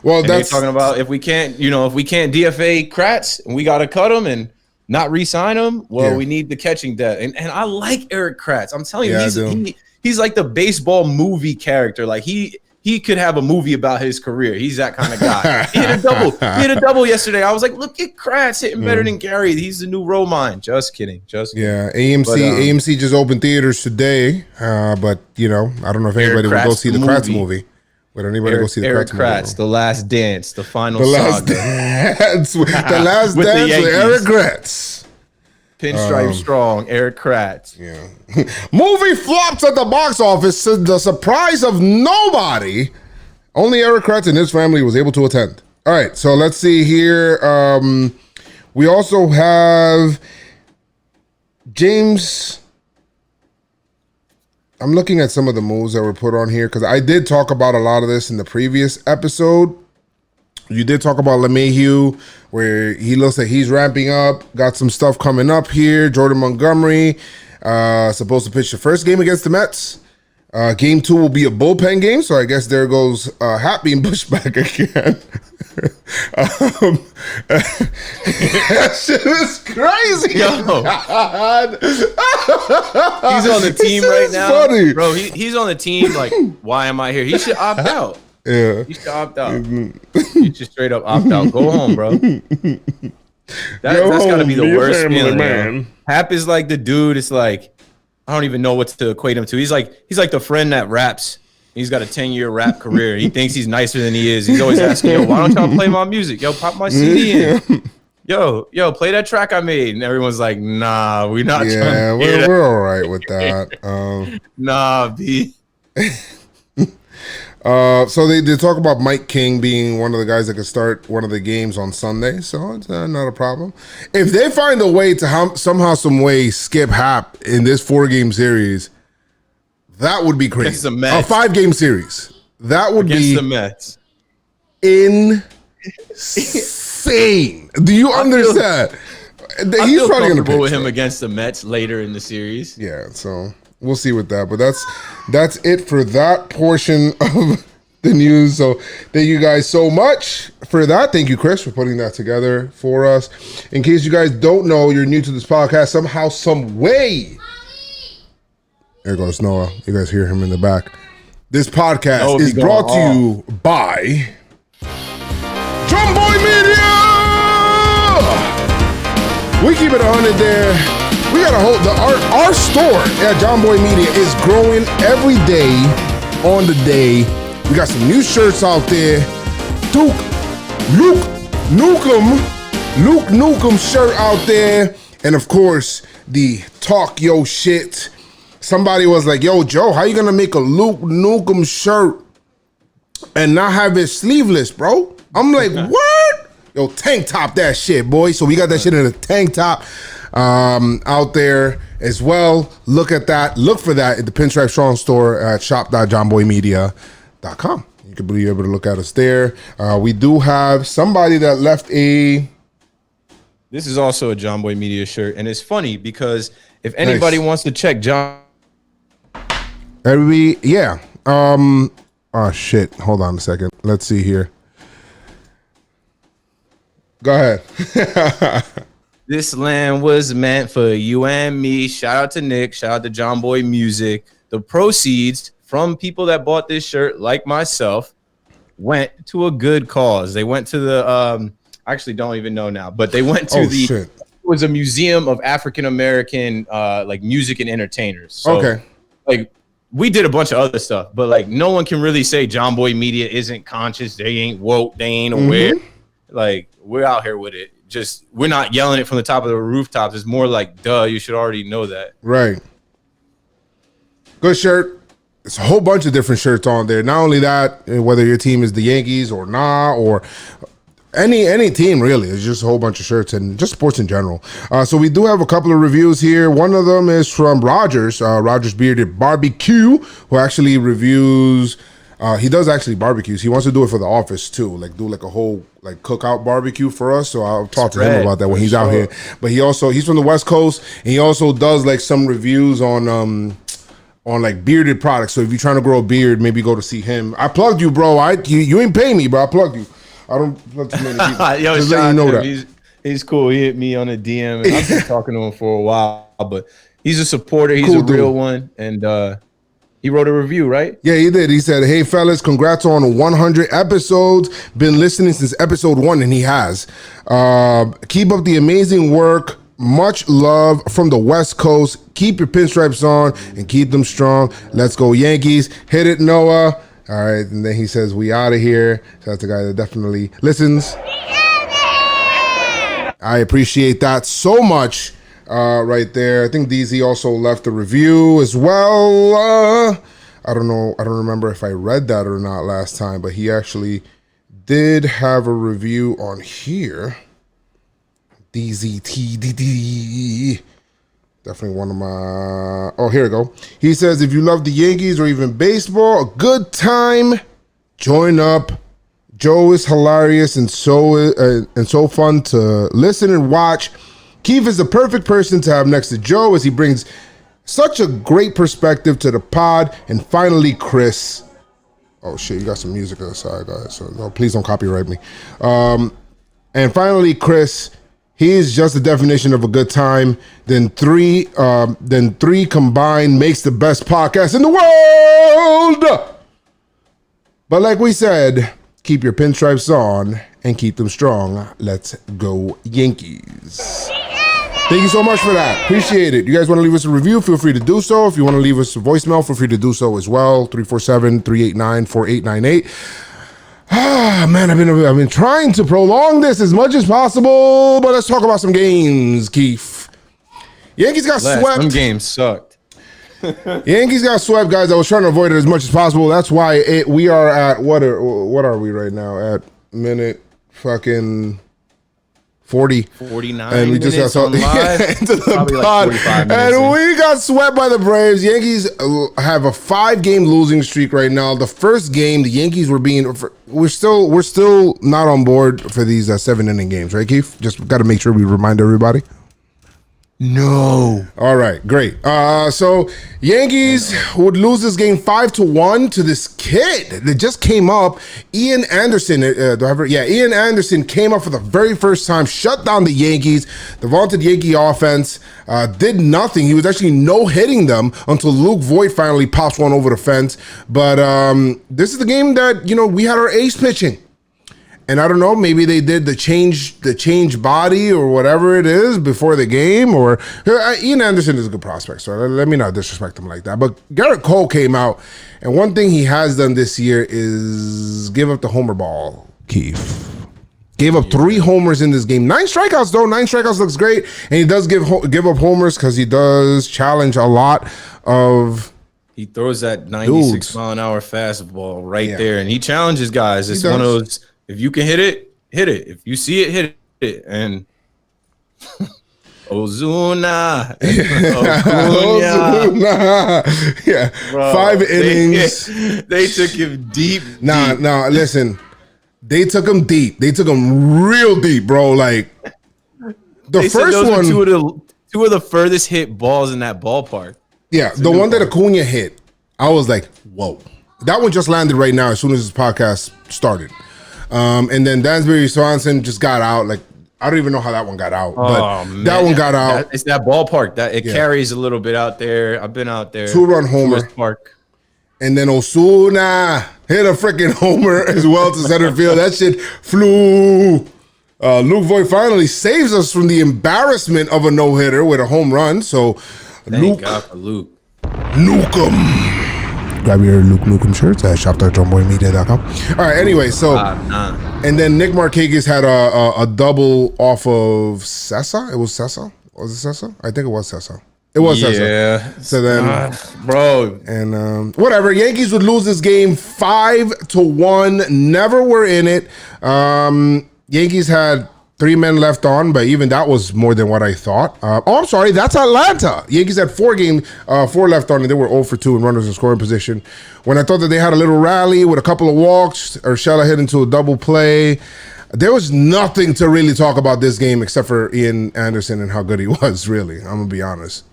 Speaker 1: Well,
Speaker 3: and that's talking about if we can't DFA Kratz and we got to cut him and not re-sign him. Well, we need the catching depth. And I like Eric Kratz. I'm telling you, he's like the baseball movie character. Like he could have a movie about his career. He's that kind of guy. He hit a double yesterday. I was like, look at Kratz hitting better than Gary. He's the new Romine. Just kidding.
Speaker 1: Yeah, AMC just opened theaters today. But, you know, I don't know if anybody will go see the Kratz movie. Would anybody go see the Kratz movie?
Speaker 3: Eric Kratz, The Last Dance, the final
Speaker 1: saga.
Speaker 3: The
Speaker 1: Last Dance with Eric Kratz.
Speaker 3: Pinstripe strong, Eric Kratz.
Speaker 1: Yeah. Movie flops at the box office to the surprise of nobody. Only Eric Kratz and his family was able to attend. All right, so let's see here. We also have James. I'm looking at some of the moves that were put on here because I did talk about a lot of this in the previous episode. You did talk about LeMahieu, where he looks like he's ramping up. Got some stuff coming up here. Jordan Montgomery, supposed to pitch the first game against the Mets. Game 2 will be a bullpen game, so I guess there goes Happ being pushed back again. That shit is crazy.
Speaker 3: Yo. He's on the team right now. Funny. Bro, he's on the team. Like, why am I here? He should opt out.
Speaker 1: Yeah.
Speaker 3: You should opt out. You should straight up opt out. Go home, bro. That's got to be the worst feeling, man. Happ is like the dude. It's like, I don't even know what to equate him to. He's like the friend that raps. He's got a 10-year rap career. He thinks he's nicer than he is. He's always asking, yo, why don't y'all play my music? Yo, pop my CD in. Yo, play that track I made. And everyone's like, nah, we're not trying to hear that.
Speaker 1: We're all right with that.
Speaker 3: Nah, B.
Speaker 1: So they talk about Mike King being one of the guys that could start one of the games on Sunday, so it's not a problem. If they find a way to somehow, some way skip Happ in this 4-game series, that would be crazy.
Speaker 3: The Mets.
Speaker 1: A 5-game series. That would
Speaker 3: Against
Speaker 1: be
Speaker 3: the Mets.
Speaker 1: Insane. Do you understand? He's probably going to pitch
Speaker 3: with him against the Mets later in the series.
Speaker 1: Yeah, so we'll see with that. But that's it for that portion of the news. So thank you guys so much for that. Thank you, Chris, for putting that together for us. In case you guys don't know, you're new to this podcast somehow, some way. There goes Noah. You guys hear him in the back. This podcast is brought to you by Jomboy Media. We keep it 100 there. We got to hold our store at Jomboy Media is growing every day on the day. We got some new shirts out there. Luke Nukem shirt out there. And of course, the Talk Yo Shit. Somebody was like, yo, Joe, how you gonna make a Luke Nukem shirt and not have it sleeveless, bro? I'm like, what? Yo, tank top that shit, boy. So we got that shit in a tank top out there as well. Look at that. Look for that at the Pinstripe Strong store at shop.johnboymedia.com. You can be able to look at us there. We do have somebody that left a...
Speaker 3: This is also a Jomboy Media shirt. And it's funny because if anybody wants to check John...
Speaker 1: Yeah. Oh, shit. Hold on a second. Let's see here. Go ahead.
Speaker 3: This land was meant for you and me. Shout out to Nick. Shout out to Jomboy Music. The proceeds from people that bought this shirt, like myself, went to a good cause. They went to the... I actually don't even know now, but they went to It was a museum of African American like music and entertainers. So,
Speaker 1: okay.
Speaker 3: Like... We did a bunch of other stuff, but like no one can really say Jomboy Media isn't conscious. They ain't woke. They ain't aware. Like we're out here with it. Just we're not yelling it from the top of the rooftops. It's more like, duh, you should already know that. Right.
Speaker 1: Good shirt. It's a whole bunch of different shirts on there. Not only that, whether your team is the Yankees or not, or any team really. It's just a whole bunch of shirts and just sports in general. So we do have a couple of reviews here. One of them is from Rogers Bearded Barbecue, who actually reviews. He does actually barbecues. He wants to do it for the office too, like do like a whole like cookout barbecue for us. So I'll talk to him about that when he's out here. But he's from the West Coast, and he also does like some reviews on like bearded products. So if you're trying to grow a beard, maybe go to see him. I plugged you, bro. You ain't paying me, bro. I plugged you. I don't plug too many people.
Speaker 3: Yo, just let you know that. He's cool. He hit me on a DM, and I've been talking to him for a while. But he's a supporter. He's cool, a real one, and he wrote a review, right?
Speaker 1: Yeah, he did. He said, "Hey fellas, congrats on 100 episodes. Been listening since episode 1, and he has. Keep up the amazing work. Much love from the West Coast. Keep your pinstripes on and keep them strong. Let's go Yankees. Hit it, Noah." All right, and then he says, "We out of here." So that's the guy that definitely listens. I appreciate that so much right there. I think DZ also left a review as well. I don't know. I don't remember if I read that or not last time, but he actually did have a review on here. DZTDD. Definitely one of my... Oh, here we go. He says, if you love the Yankees or even baseball, a good time, join up. Joe is hilarious and so fun to listen and watch. Keith is the perfect person to have next to Joe as he brings such a great perspective to the pod. And finally, Chris. Oh, shit, you got some music on the side, guys. So no, please don't copyright me. And finally, Chris... He is just the definition of a good time. Then three combined makes the best podcast in the world. But like we said, keep your pinstripes on and keep them strong. Let's go Yankees. Thank you so much for that. Appreciate it. You guys want to leave us a review? Feel free to do so. If you want to leave us a voicemail, feel free to do so as well. 347-389-4898. Ah, man, I've been trying to prolong this as much as possible, but let's talk about some games, Keith. Yankees got swept.
Speaker 3: Some games sucked.
Speaker 1: Yankees got swept, guys. I was trying to avoid it as much as possible. That's why we are at what are we right now at minute fucking 49,
Speaker 3: and we just got
Speaker 1: into the pod,
Speaker 3: like
Speaker 1: and we got swept by the Braves. Yankees have a 5-game losing streak right now. The first game, the Yankees we're still not on board for these 7-inning games, right, Keith? Just got to make sure we remind everybody. No. All right, great. So Yankees would lose this game 5-1 to this kid that just came up. Ian Anderson. Ian Anderson came up for the very first time, shut down the Yankees. The vaunted Yankee offense did nothing. He was actually no-hitting them until Luke Voigt finally pops one over the fence. But this is the game that we had our ace pitching. And I don't know, maybe they did the change body or whatever it is before the game. Or Ian Anderson is a good prospect, so let me not disrespect him like that. But Garrett Cole came out, and one thing he has done this year is give up the homer ball, Keith. Gave up 3 homers in this game. 9 strikeouts, though. 9 strikeouts looks great. And he does give up homers because he does challenge a lot of...
Speaker 3: He throws that 96-mile-an-hour fastball right there, and he challenges guys. It's one of those... If you can hit it, hit it. If you see it, hit it. And Ozuna.
Speaker 1: Yeah. Bro, 5 innings.
Speaker 3: They took him deep.
Speaker 1: Nah, listen. They took him deep. They took him real deep, bro. Like the first one.
Speaker 3: Two of the furthest hit balls in that ballpark.
Speaker 1: Yeah, the one that Acuna hit. I was like, whoa. That one just landed right now as soon as this podcast started. And then Dansbury Swanson just got out. Like, I don't even know how that one got out, but that one got out.
Speaker 3: It's that ballpark that it carries a little bit out there. I've been out there.
Speaker 1: 2-run homer. Park. And then Osuna hit a freaking homer as well to center field. That shit flew. Luke Voigt finally saves us from the embarrassment of a no-hitter with a home run. So,
Speaker 3: Thank God for Luke.
Speaker 1: Nukem. Grab your Luke Nukem shirts at shop.jomboymedia.com. All right, anyway, so and then Nick Markakis had a double off of Sessa. It was Sessa? Was it Sessa? I think it was Sessa. It was Sessa. Yeah. So then,
Speaker 3: bro,
Speaker 1: and whatever. Yankees would lose this game 5-1. Never were in it. Yankees had 3 men left on, but even that was more than what I thought. I'm sorry, that's Atlanta. Yankees had 4 left on, and they were 0-for-2 in runners in scoring position. When I thought that they had a little rally with a couple of walks, Urshela hit into a double play. There was nothing to really talk about this game except for Ian Anderson and how good he was, really. I'm going to be honest.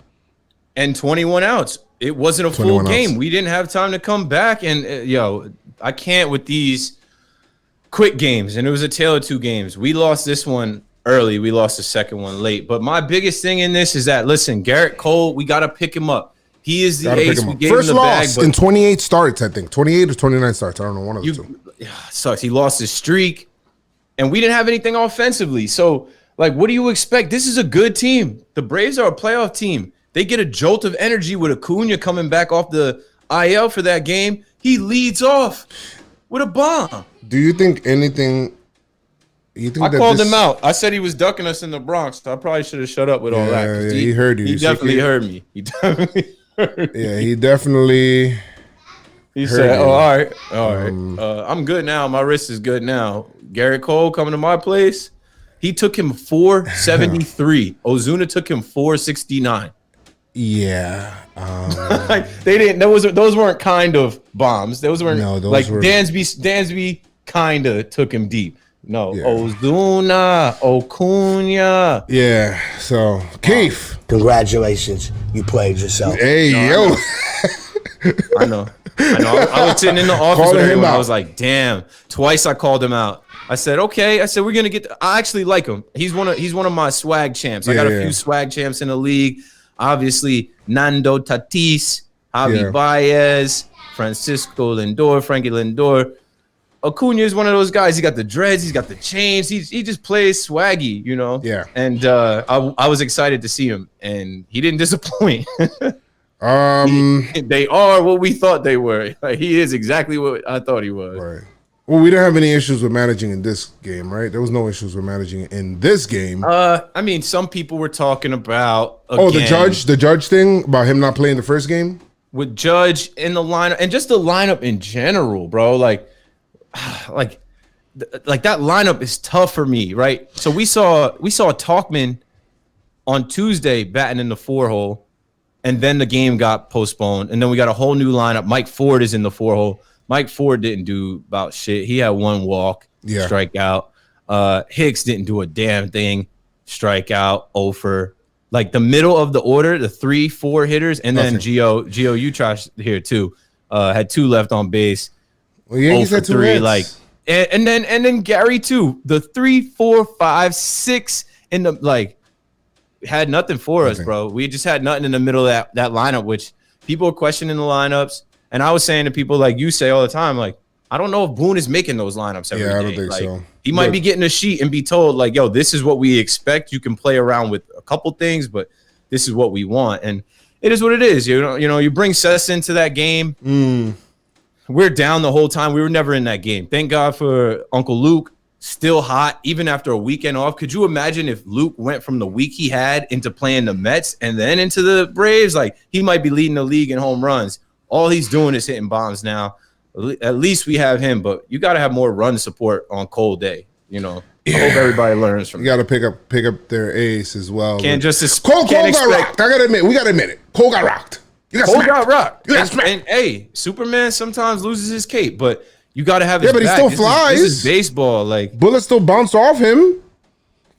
Speaker 3: And 21 outs. It wasn't a full game. Outs. We didn't have time to come back. And, I can't with these quick games, and it was a tale of 2 games. We lost this one early. We lost the second one late. But my biggest thing in this is that, listen, Garrett Cole, we got to pick him up. He is the ace. We gave
Speaker 1: First
Speaker 3: him the
Speaker 1: loss
Speaker 3: bag,
Speaker 1: in 28 starts, I think. 28 or 29 starts. I don't know, one of the two.
Speaker 3: Sucks. He lost his streak, and we didn't have anything offensively. So, what do you expect? This is a good team. The Braves are a playoff team. They get a jolt of energy with Acuna coming back off the IL for that game. He leads off with a bomb.
Speaker 1: Do you think anything? I
Speaker 3: called him out. I said he was ducking us in the Bronx. So I probably should have shut up with all that.
Speaker 1: Yeah, he heard you.
Speaker 3: He definitely heard me. He definitely heard me.
Speaker 1: Yeah, he definitely.
Speaker 3: He said, "Oh, all right. I'm good now. My wrist is good now." Garrett Cole coming to my place. He took him 473. Ozuna took him 469.
Speaker 1: Yeah,
Speaker 3: they didn't. Those weren't kind of bombs. Those weren't.
Speaker 1: No, those were.
Speaker 3: Dansby kind of took him deep. No, yeah. Ozuna, Acuna.
Speaker 1: Yeah. So, Keith,
Speaker 6: congratulations, you played yourself.
Speaker 1: Hey, yo.
Speaker 3: I know. I was sitting in the office with him. I was like, damn. Twice I called him out. I said, okay. I said, we're gonna get. I actually like him. He's one of my swag champs. I got a few swag champs in the league. Obviously, Nando Tatis, Javi Baez, Francisco Lindor, Frankie Lindor. Acuna is one of those guys. He got the dreads. He's got the chains. He just plays swaggy,
Speaker 1: Yeah.
Speaker 3: And I was excited to see him, and he didn't disappoint. They are what we thought they were. He is exactly what I thought he was.
Speaker 1: Right. Well, we didn't have any issues with managing in this game, right? There was no issues with managing in this game.
Speaker 3: I mean, some people were talking about
Speaker 1: the judge thing about him not playing the first game
Speaker 3: with Judge in the lineup and just the lineup in general, bro. Like that lineup is tough for me, right? So we saw Talkman on Tuesday batting in the 4-hole, and then the game got postponed, and then we got a whole new lineup. Mike Ford is in the 4-hole. Mike Ford didn't do about shit. He had one walk, strikeout. Hicks didn't do a damn thing, strikeout, over. Like the middle of the order, the 3-4 hitters, and then Gio, you trashed here too. Had 2 left on base.
Speaker 1: Well, Yankees had 2 hits.
Speaker 3: Like, and then Gary too. The 3, 4, 5, 6 in the like had nothing for us, bro. We just had nothing in the middle of that lineup, which people are questioning the lineups. And I was saying to people like you say all the time, like, I don't know if Boone is making those lineups every day.
Speaker 1: I don't think so.
Speaker 3: He might be getting a sheet and be told, like, yo, this is what we expect. You can play around with a couple things, but this is what we want. And it is what it is. You know, you bring Sess into that game. We're down the whole time. We were never in that game. Thank God for Uncle Luke, still hot, even after a weekend off. Could you imagine if Luke went from the week he had into playing the Mets and then into the Braves? Like, he might be leading the league in home runs. All he's doing is hitting bombs now. At least we have him, but you got to have more run support on cold day. You know, I hope everybody learns from.
Speaker 1: You got to pick up their ace as well.
Speaker 3: Cole
Speaker 1: got rocked. I gotta admit, we gotta admit it. Cole got rocked.
Speaker 3: Cole got rocked. And hey, Superman sometimes loses his cape, but you got to have his
Speaker 1: but
Speaker 3: back.
Speaker 1: He still flies.
Speaker 3: This is baseball. Like,
Speaker 1: bullets still bounce off him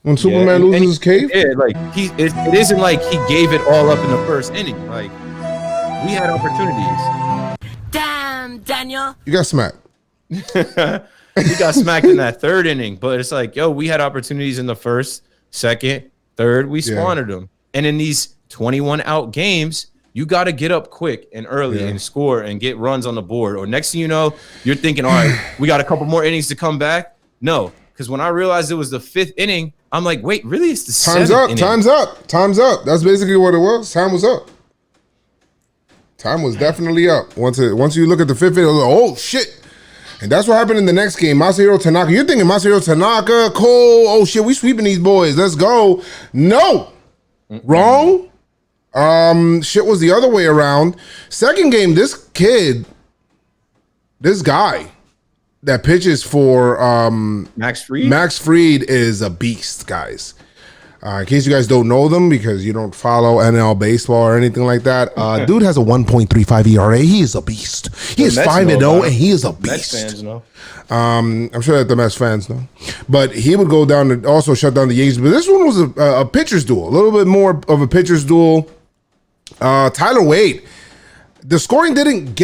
Speaker 1: when Superman loses his cape.
Speaker 3: Yeah, like it isn't like he gave it all up in the first inning. Like, we had opportunities.
Speaker 4: Damn, Daniel.
Speaker 1: You got smacked.
Speaker 3: He got smacked in that 3rd inning, but it's like, yo, we had opportunities in the 1st, 2nd, 3rd. We squandered them. And in these 21 out games, you got to get up quick and early and score and get runs on the board. Or next thing you know, you're thinking, all right, we got a couple more innings to come back. No, because when I realized it was the 5th inning, I'm like, wait, really? It's the 7th inning.
Speaker 1: Time's up. That's basically what it was. Time was up. Time was definitely up. Once you look at the 5th inning, like, oh shit. And that's what happened in the next game. Masahiro Tanaka. You're thinking Masahiro Tanaka, Cole, oh shit, we sweeping these boys. Let's go. No. Wrong. Shit was the other way around. Second game, this guy that pitches for
Speaker 3: Max Fried.
Speaker 1: Max Fried is a beast, guys. In case you guys don't know them because you don't follow NL baseball or anything like that, dude has a 1.35 ERA. He is a beast. He is 5-0, and he is a beast.
Speaker 3: Mets fans know.
Speaker 1: I'm sure that the Mets fans know. But he would go down and also shut down the Yankees. But this one was a pitcher's duel, a little bit more of a pitcher's duel. Tyler Wade, the scoring didn't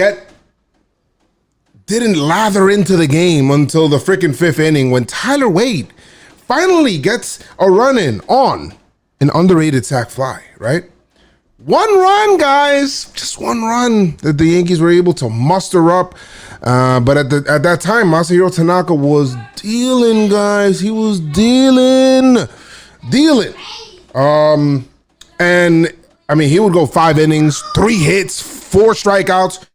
Speaker 1: lather into the game until the freaking 5th inning when Tyler Wade finally gets a run in on an underrated sac fly, right? 1 run, guys, just 1 run that the Yankees were able to muster up. But at that time, Masahiro Tanaka was dealing, guys. He was dealing. And I mean, he would go 5 innings, 3 hits, 4 strikeouts.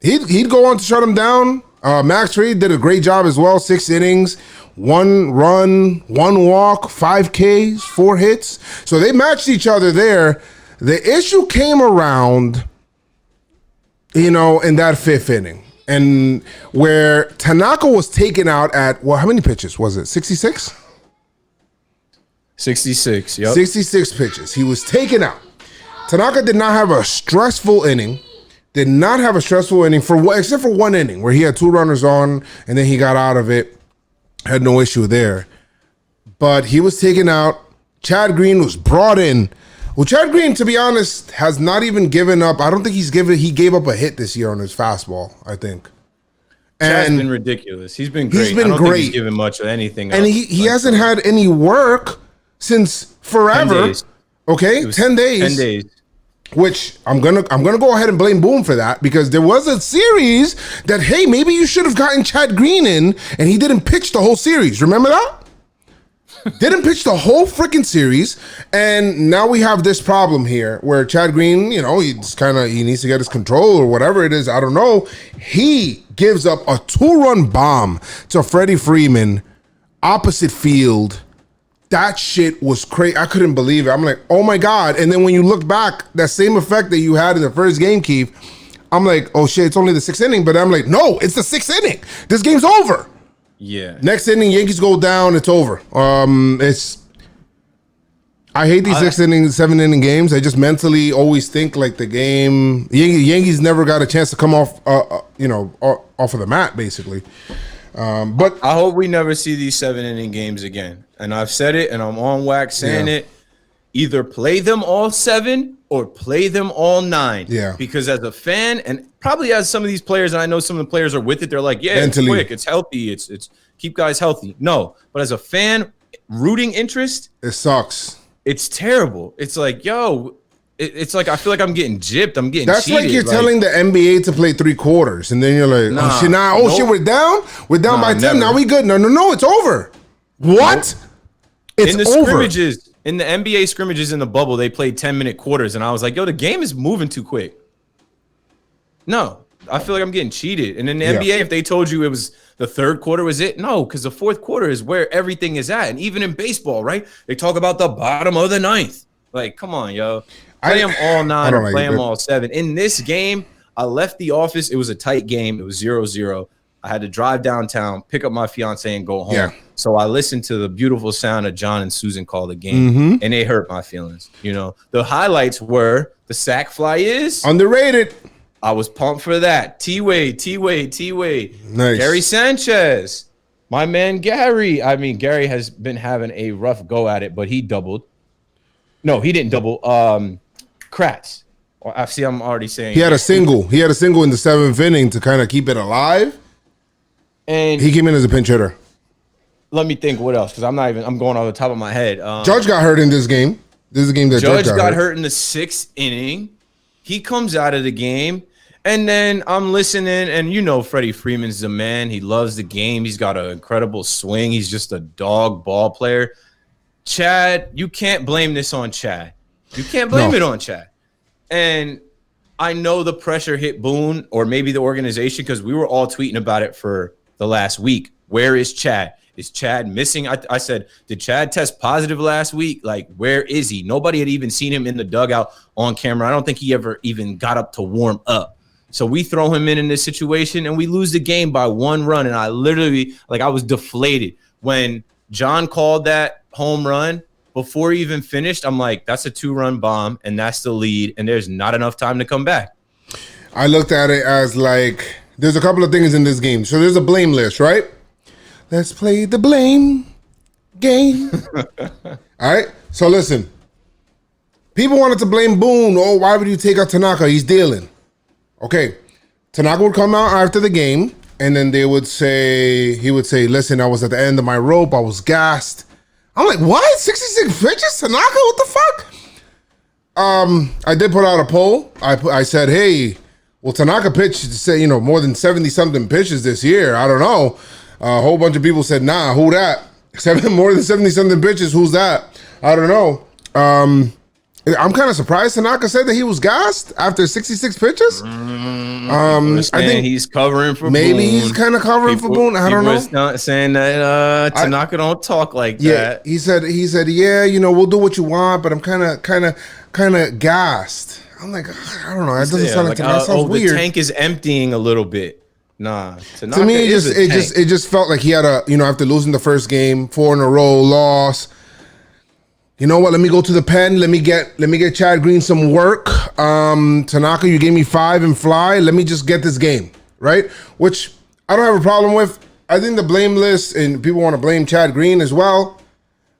Speaker 1: He'd go on to shut him down. Max Fried did a great job as well. 6 innings, 1 run, 1 walk, 5 Ks, 4 hits. So they matched each other there. The issue came around, in that 5th inning. And where Tanaka was taken out at, how many pitches was it? 66?
Speaker 3: 66, yep.
Speaker 1: 66 pitches. He was taken out. Tanaka did not have a stressful inning. Except for 1 inning where he had 2 runners on and then he got out of it. Had no issue there. But he was taken out. Chad Green was brought in. Well, Chad Green, to be honest, has not even given up. I don't think he gave up a hit this year on his fastball, I think.
Speaker 3: Chad's been ridiculous. He's been great.
Speaker 1: He's been great.
Speaker 3: Think he's given much of anything.
Speaker 1: And he hasn't had any work since forever.
Speaker 3: 10 days.
Speaker 1: Okay, 10 days.
Speaker 3: 10 days.
Speaker 1: Which I'm gonna go ahead and blame Boone for that because there was a series that, hey, maybe you should have gotten Chad Green in and he didn't pitch the whole series. Remember that? Didn't pitch the whole freaking series, and now we have this problem here where Chad Green, he needs to get his control or whatever it is. I don't know. He gives up a 2-run bomb to Freddie Freeman, opposite field. That shit was crazy. I couldn't believe it. I'm like, oh my God. And then when you look back, that same effect that you had in the first game, Keith, I'm like, oh shit, it's only the 6th inning. But I'm like, no, it's the 6th inning. This game's over.
Speaker 3: Yeah.
Speaker 1: Next inning, Yankees go down. It's over. I hate these 6th inning, 7th inning games. I just mentally always think like the game. Yankees never got a chance to come off, off of the mat, basically. But
Speaker 3: I hope we never see these 7-inning games again. And I've said it, and I'm on wax saying it. Either play them all 7 or play them all 9.
Speaker 1: Yeah.
Speaker 3: Because as a fan, and probably as some of these players, and I know some of the players are with it, they're like, yeah,
Speaker 1: mentally.
Speaker 3: It's quick, it's healthy, it's keep guys healthy. No, but as a fan, rooting interest,
Speaker 1: it sucks.
Speaker 3: It's terrible. It's like, yo, it's like I feel like I'm getting gypped. I'm getting
Speaker 1: That's
Speaker 3: cheated.
Speaker 1: like you're telling the NBA to play 3 quarters, and then you're like, shit, we're down? We're down by 10.
Speaker 3: Never.
Speaker 1: Now we good. No, it's over. What?
Speaker 3: Nope.
Speaker 1: It's
Speaker 3: in the
Speaker 1: over.
Speaker 3: scrimmages, in the NBA scrimmages in the bubble, they played 10-minute quarters, and I was like, yo, the game is moving too quick. No, I feel like I'm getting cheated. And in the NBA, if they told you it was the 3rd quarter was it, no, because the 4th quarter is where everything is at. And even in baseball, right? They talk about the bottom of the 9th. Like, come on, yo. Play them all 9 or play them all 7. In this game, I left the office. It was a tight game. It was 0-0. I had to drive downtown, pick up my fiance, and go home. Yeah. So I listened to the beautiful sound of John and Susan call the game, and it hurt my feelings. The highlights were the sack fly is
Speaker 1: underrated.
Speaker 3: I was pumped for that. T-Wade.
Speaker 1: Nice.
Speaker 3: Gary Sanchez. My man Gary. I mean, Gary has been having a rough go at it, but he doubled. No, he didn't double. Kratz. I see I'm already saying.
Speaker 1: He had a single. He had a single in the 7th inning to kind of keep it alive.
Speaker 3: And
Speaker 1: he came in as a pinch hitter.
Speaker 3: Let me think what else, because I'm going off the top of my head.
Speaker 1: Judge got hurt in this game. This is a game that
Speaker 3: Judge got hurt in the 6th inning. He comes out of the game, and then I'm listening, and Freddie Freeman's the man. He loves the game. He's got an incredible swing. He's just a dog ball player. Chad, you can't blame this on Chad. You can't blame it on Chad. And I know the pressure hit Boone or maybe the organization because we were all tweeting about it for the last week. Where is Chad? Is Chad missing? I said, did Chad test positive last week? Like, where is he? Nobody had even seen him in the dugout on camera. I don't think he ever even got up to warm up. So we throw him in this situation and we lose the game by 1 run. And I literally, I was deflated. When John called that home run, before he even finished, I'm like, that's a 2-run bomb, and that's the lead, and there's not enough time to come back.
Speaker 1: I looked at it as there's a couple of things in this game. So there's a blame list, right? Let's play the blame game. All right? So listen. People wanted to blame Boone. Oh, why would you take out Tanaka? He's dealing. Okay. Tanaka would come out after the game, and then he would say, listen, I was at the end of my rope. I was gassed. I'm like, what? 66 pitches? Tanaka? What the fuck? I did put out a poll. I said, hey, well, Tanaka pitched, more than 70-something pitches this year. I don't know. A whole bunch of people said, nah, who that? More than 70-something pitches, who's that? I don't know. I'm kind of surprised Tanaka said that he was gassed after 66 pitches. I think
Speaker 3: he's covering for
Speaker 1: maybe
Speaker 3: Boone.
Speaker 1: He's kind of covering for Boone. I don't know.
Speaker 3: Not saying that Tanaka don't talk like that.
Speaker 1: He said, yeah, we'll do what you want, but I'm kind of gassed. I'm like, I don't know. That doesn't sound like Tanaka. That sounds weird.
Speaker 3: The tank is emptying a little bit. Nah, Tanaka
Speaker 1: to me, it just felt like he had after losing the first game, 4 in a row loss. You know what? Let me go to the pen. Let me get Chad Green some work. Tanaka, you gave me 5 and fly. Let me just get this game, right? Which I don't have a problem with. I think the blame list, and people want to blame Chad Green as well.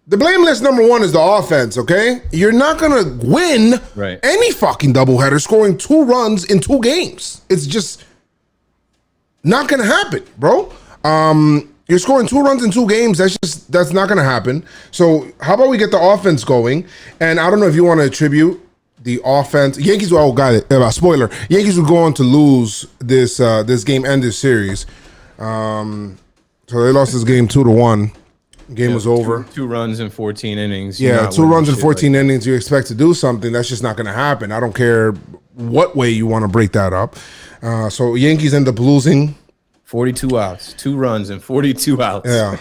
Speaker 1: The blame list number 1 is the offense, okay? You're not gonna win any fucking doubleheader scoring 2 runs in 2 games. It's just not gonna happen, bro. You're scoring 2 runs in 2 games. That's not going to happen. So how about we get the offense going? And I don't know if you want to attribute the offense. Yankees. Oh, got it. Spoiler. Yankees were going to lose this game and this series. So they lost this game 2-1. Game was over.
Speaker 3: Two runs in 14 innings.
Speaker 1: Yeah, 2 runs in 14 innings. You expect to do something. That's just not going to happen. I don't care what way you want to break that up. So Yankees end up losing.
Speaker 3: 42 outs. 2 runs and 42 outs.
Speaker 1: Yeah.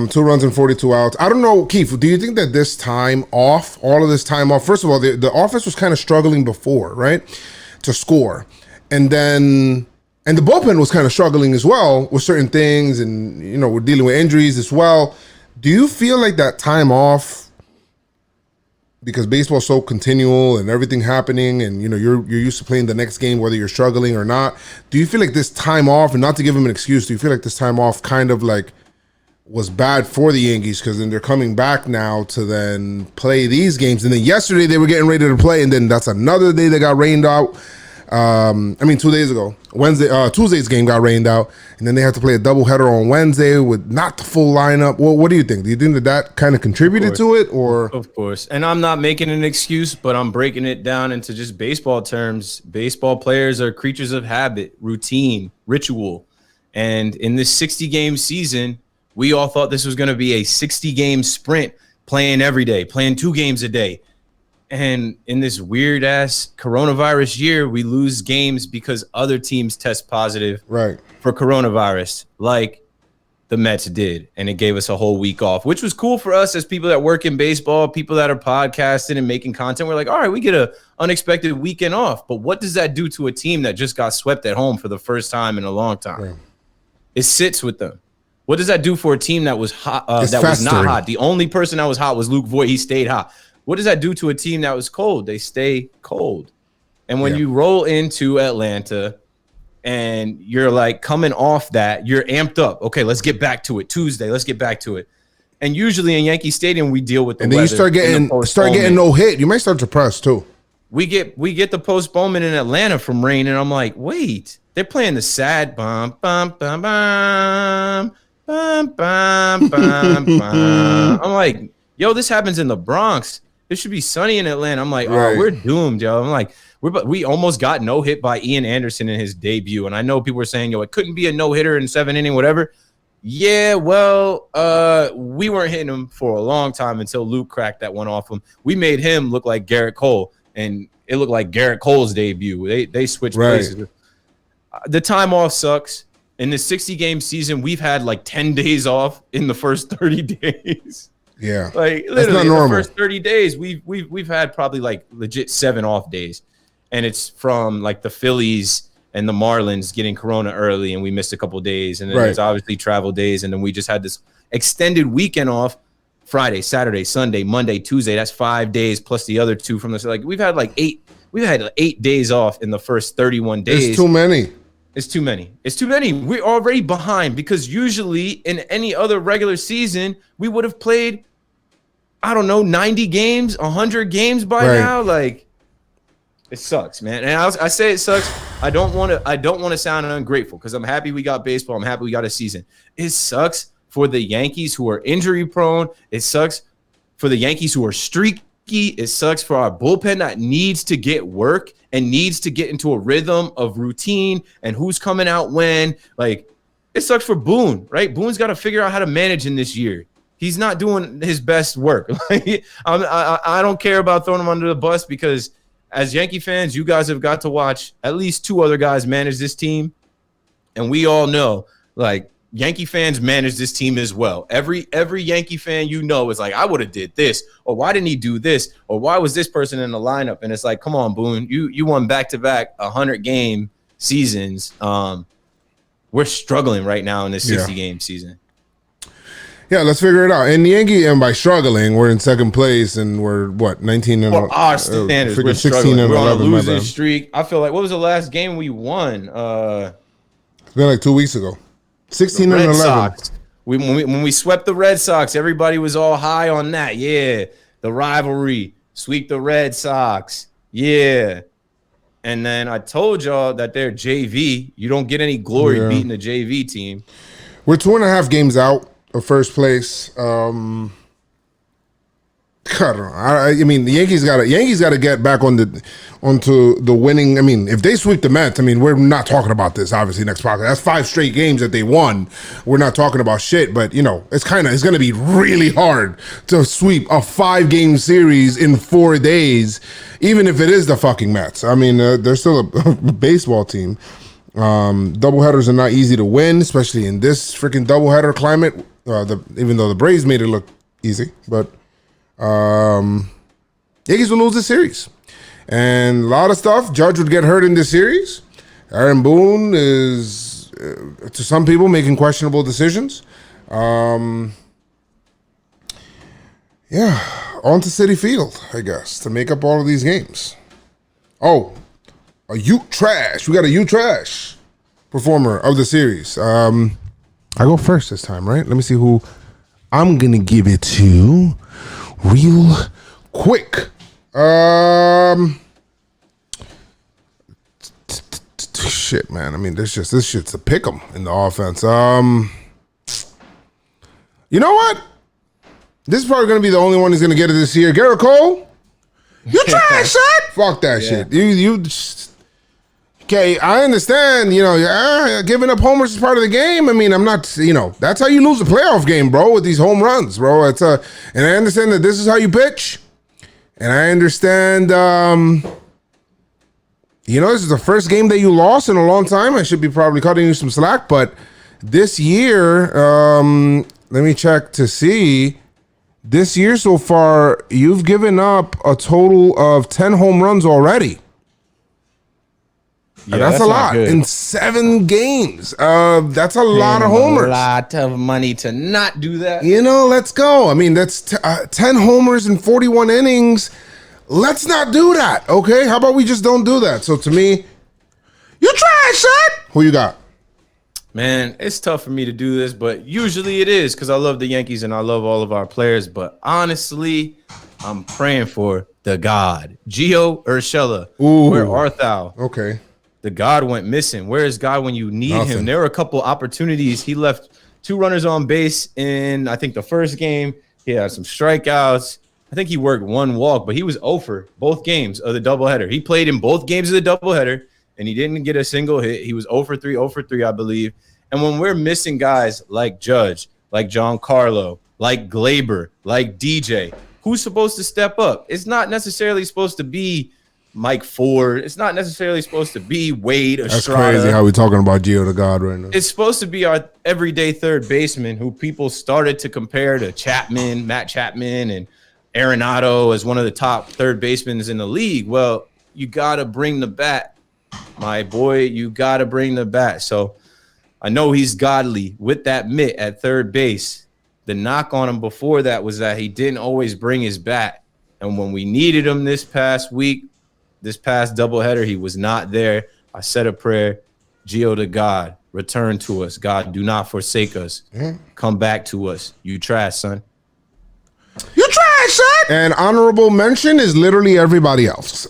Speaker 1: 2 runs and 42 outs. I don't know, Keith, do you think that this time off, all of this time off, first of all, the offense was kind of struggling before, right, to score. And then... And the bullpen was kind of struggling as well with certain things, and we're dealing with injuries as well. Do you feel like that time off, because baseball's so continual and everything happening, and you're used to playing the next game whether you're struggling or not? Do you feel like this time off, and not to give them an excuse, do you feel like this time off kind of like was bad for the Yankees, because then they're coming back now to then play these games, and then yesterday they were getting ready to play, and then that's another day they got rained out. 2 days ago, Tuesday's game got rained out, and then they had to play a doubleheader on Wednesday with not the full lineup. Well, what do you think? Do you think that kind of contributed to it, or?
Speaker 3: Of course. And I'm not making an excuse, but I'm breaking it down into just baseball terms. Baseball players are creatures of habit, routine, ritual. And in this 60-game season, we all thought this was going to be a 60-game sprint, playing every day, playing 2 games a day. And in this weird ass coronavirus year, we lose games because other teams test positive for coronavirus, like the Mets did. And it gave us a whole week off, which was cool for us as people that work in baseball, people that are podcasting and making content. We're like, all right, we get a unexpected weekend off. But what does that do to a team that just got swept at home for the first time in a long time? Right. It sits with them. What does that do for a team that was hot? That was not hot. The only person that was hot was Luke Voigt. He stayed hot. What does that do to a team that was cold? They stay cold. And when you roll into Atlanta and you're like coming off that, you're amped up. Okay, let's get back to it. Tuesday, let's get back to it. And usually in Yankee Stadium, we deal with the weather.
Speaker 1: And then you start getting no hit. You might start to press too.
Speaker 3: We get the postponement in Atlanta from rain, and I'm like, wait, they're playing the sad bum bum bum bum bum bum bum bum. I'm like, yo, this happens in the Bronx. It should be sunny in Atlanta. I'm like, oh, we're doomed, yo. I'm like, we almost got no hit by Ian Anderson in his debut. And I know people were saying, yo, it couldn't be a no hitter in 7 inning, whatever. Yeah, well, we weren't hitting him for a long time until Luke cracked that one off him. We made him look like Garrett Cole, and it looked like Garrett Cole's debut. They switched places. The time off sucks. In the 60-game season, we've had like 10 days off in the first 30 days.
Speaker 1: Yeah,
Speaker 3: like literally in the first 30 days, we've had probably like legit 7 off days, and it's from like the Phillies and the Marlins getting corona early, and we missed a couple days, and then there's obviously travel days, and then we just had this extended weekend off: Friday, Saturday, Sunday, Monday, Tuesday. That's 5 days plus the other 2 from this. Like we've had 8 days off in the first 31 days.
Speaker 1: It's too many.
Speaker 3: It's too many. It's too many. We're already behind, because usually in any other regular season, we would have played, I don't know, 90 games, 100 games by now. Like, it sucks, man. And I say it sucks. I don't want to sound ungrateful, because I'm happy we got baseball. I'm happy we got a season. It sucks for the Yankees who are injury prone. It sucks for the Yankees who are streaky. It sucks for our bullpen that needs to get work and needs to get into a rhythm of routine and who's coming out when. Like, it sucks for Boone, right? Boone's got to figure out how to manage in this year. He's not doing his best work. I don't care about throwing him under the bus, because as Yankee fans, you guys have got to watch at least 2 other guys manage this team. And we all know, like, Yankee fans manage this team as well. Every Yankee fan is like, I would have did this, or why didn't he do this, or why was this person in the lineup? And it's like, come on, Boone, you won back-to-back 100-game seasons. We're struggling right now in this 60-game season.
Speaker 1: Yeah, let's figure it out. And the Yankee, and by struggling, we're in second place, and we're 19 and
Speaker 3: for our standards, we're 16 and 11. We're on a losing streak. I feel like, what was the last game we won?
Speaker 1: It's been like 2 weeks ago. 16 and 11.
Speaker 3: Sox. When we swept the Red Sox, everybody was all high on that. Yeah, the rivalry, sweep the Red Sox. Yeah. And then I told y'all that they're JV. You don't get any glory beating the JV team. We're
Speaker 1: 2.5 games out of first place. I don't know. I mean, the Yankees got to get back onto the winning. I mean, if they sweep the Mets, I mean, we're not talking about this obviously next podcast. That's 5 straight games that they won. We're not talking about shit, but you know, it's going to be really hard to sweep a 5-game series in 4 days, even if it is the fucking Mets. I mean, they're still a baseball team. Doubleheaders are not easy to win, especially in this freaking doubleheader climate. Even though the Braves made it look easy, but. Yankees will lose this series, and a lot of stuff. Judge would get hurt in this series. Aaron Boone is, to some people, making questionable decisions. Yeah, on to Citi Field, I guess, to make up all of these games. Oh, a Ute Trash. We got a Ute Trash performer of the series. I go first this time, right? Let me see who I'm gonna give it to. Real quick. Shit, man. I mean, this shit's a pick 'em in the offense. You know what? This is probably gonna be the only one who's gonna get it this year. Garrett Cole, you trash, son. Fuck that shit. You. Okay, I understand. You know, giving up homers is part of the game. I mean, I'm not. You know, that's how you lose a playoff game, bro. With these home runs, bro. And I understand that this is how you pitch, and I understand. You know, this is the first game that you lost in a long time. I should be probably cutting you some slack, but this year, let me check to see. This year so far, you've given up a total of 10 home runs already. Yeah, that's a lot in 7 games. That's a lot of homers.
Speaker 3: A lot of money to not do that.
Speaker 1: You know, let's go. I mean, that's 10 homers in 41 innings. Let's not do that, okay? How about we just don't do that? So to me, you try, son. Who you got?
Speaker 3: Man, it's tough for me to do this, but usually it is because I love the Yankees and I love all of our players. But honestly, I'm praying for the God, Gio Urshela.
Speaker 1: Ooh.
Speaker 3: Where art thou?
Speaker 1: Okay.
Speaker 3: The God went missing. Where is God when you need
Speaker 1: Nothing.
Speaker 3: him? There were a couple opportunities. He left 2 runners on base in, I think, the first game. He had some strikeouts. I think he worked 1 walk, but he was 0 for both games of the doubleheader. He played in both games of the doubleheader, and he didn't get a single hit. He was 0 for 3, I believe. And when we're missing guys like Judge, like Giancarlo, like Glaber, like DJ, who's supposed to step up? It's not necessarily supposed to be Mike Ford. It's not necessarily supposed to be Wade Estrada.
Speaker 1: That's crazy how we're talking about Gio the God right now.
Speaker 3: It's supposed to be our everyday third baseman who people started to compare to Chapman, Matt Chapman, and Arenado as one of the top third basemen in the league. Well, you got to bring the bat, my boy. You got to bring the bat. So I know he's godly with that mitt at third base. The knock on him before that was that he didn't always bring his bat. And when we needed him this past week, this past doubleheader, he was not there. I said a prayer. Gio to God, return to us. God, do not forsake us. Come back to us. You trash, son.
Speaker 1: You trash, son. And honorable mention is literally everybody else.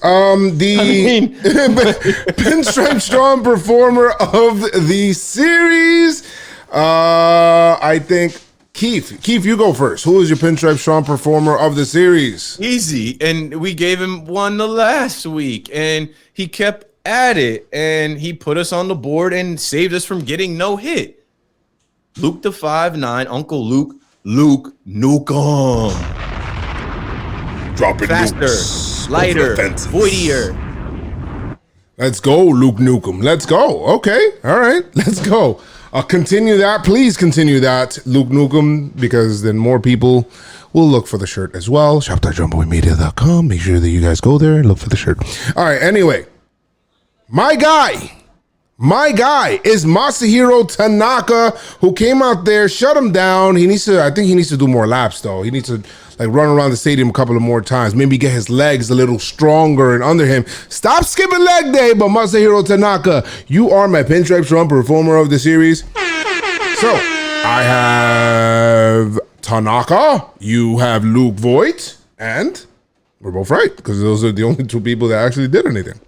Speaker 1: Pinstripe strong performer of the series. I think Keith, you go first. Who is your Pinstripe strong performer of the series?
Speaker 3: Easy. And we gave him one the last week, and he kept at it, and he put us on the board and saved us from getting no hit. Luke the 5'9", Uncle Luke Nukem.
Speaker 1: Dropping
Speaker 3: faster,
Speaker 1: nukes
Speaker 3: lighter, voidier.
Speaker 1: Let's go, Luke Nukem. Let's go. Okay. All right. Let's go. Continue that. Please continue that, Luke Nukem, because then more people will look for the shirt as well. Shop.jomboymedia.com. Make sure that you guys go there and look for the shirt. All right. Anyway, my guy is Masahiro Tanaka, who came out there, shut him down. I think he needs to do more laps, though. He needs to run around the stadium a couple of more times. Maybe get his legs a little stronger and under him. Stop skipping leg day, but Masahiro Tanaka, you are my Pinstripe strong performer of the series. So I have Tanaka, you have Luke Voigt, and we're both right, because those are the only 2 people that actually did anything.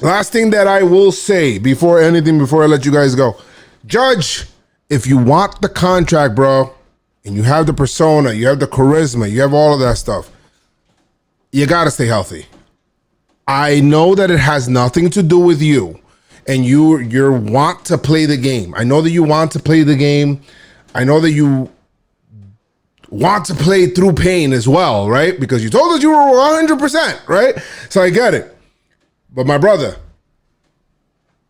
Speaker 1: Last thing that I will say before I let you guys go. Judge, if you want the contract, bro, and you have the persona, you have the charisma, you have all of that stuff, you got to stay healthy. I know that it has nothing to do with you and you want to play the game. I know that you want to play the game. I know that you want to play through pain as well, right? Because you told us you were 100%, right? So I get it. But my brother,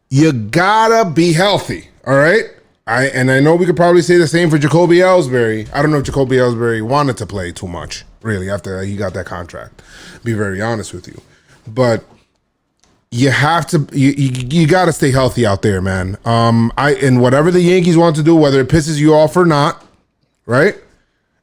Speaker 1: you gotta be healthy, all right? I know we could probably say the same for Jacoby Ellsbury. I don't know if Jacoby Ellsbury wanted to play too much, really, after he got that contract. Be very honest with you. But you have to, you got to stay healthy out there, man. And whatever the Yankees want to do, whether it pisses you off or not, right?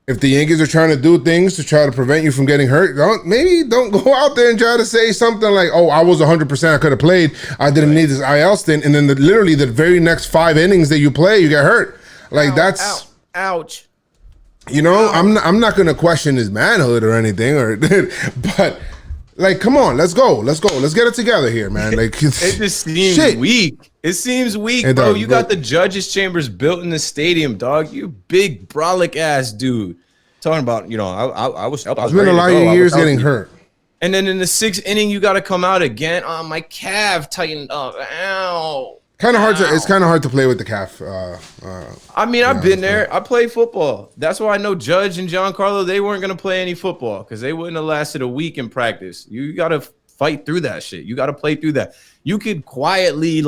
Speaker 1: If the Yankees are trying to do things to try to prevent you from getting hurt, don't go out there and try to say something like, "Oh, I was 100%, I could have played. I didn't need this IL stint," and then literally the very next 5 innings that you play, you get hurt. Like
Speaker 3: ouch.
Speaker 1: You know, I'm not gonna question his manhood or anything, but. Like, come on, let's go. Let's get it together here, man. Like,
Speaker 3: it just seems weak. It seems weak, bro. You got the judges' chambers built in the stadium, dog. You big brolic ass dude. Talking about, I was.
Speaker 1: It's been a lot of years getting hurt.
Speaker 3: And then in the 6th inning, you got to come out again. Oh, my calf tightened up. Ow.
Speaker 1: It's kind of hard to play with the calf.
Speaker 3: I've been there. I played football. That's why I know Judge and Giancarlo, they weren't going to play any football because they wouldn't have lasted a week in practice. You got to fight through that shit. You got to play through that. You could quietly,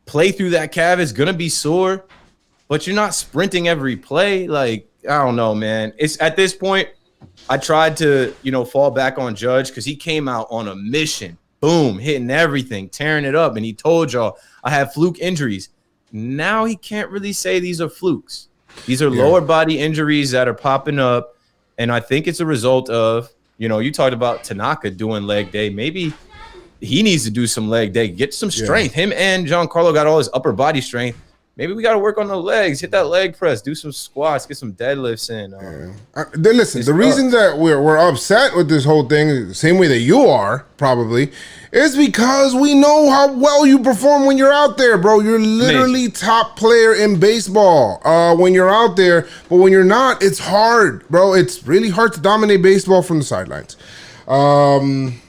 Speaker 3: play through that calf. It's going to be sore, but you're not sprinting every play. Like, I don't know, man. It's at this point, I tried to, fall back on Judge because he came out on a mission. Boom, hitting everything, tearing it up. And he told y'all, I have fluke injuries. Now he can't really say these are flukes. These are lower body injuries that are popping up. And I think it's a result of, you talked about Tanaka doing leg day. Maybe he needs to do some leg day, get some strength. Him and Giancarlo got all his upper body strength. Maybe we got to work on the legs, hit that leg press, do some squats, get some deadlifts in.
Speaker 1: Listen, the reason that we're upset with this whole thing, the same way that you are probably, is because we know how well you perform when you're out there, bro. You're literally top player in baseball when you're out there. But when you're not, it's hard, bro. It's really hard to dominate baseball from the sidelines.
Speaker 3: And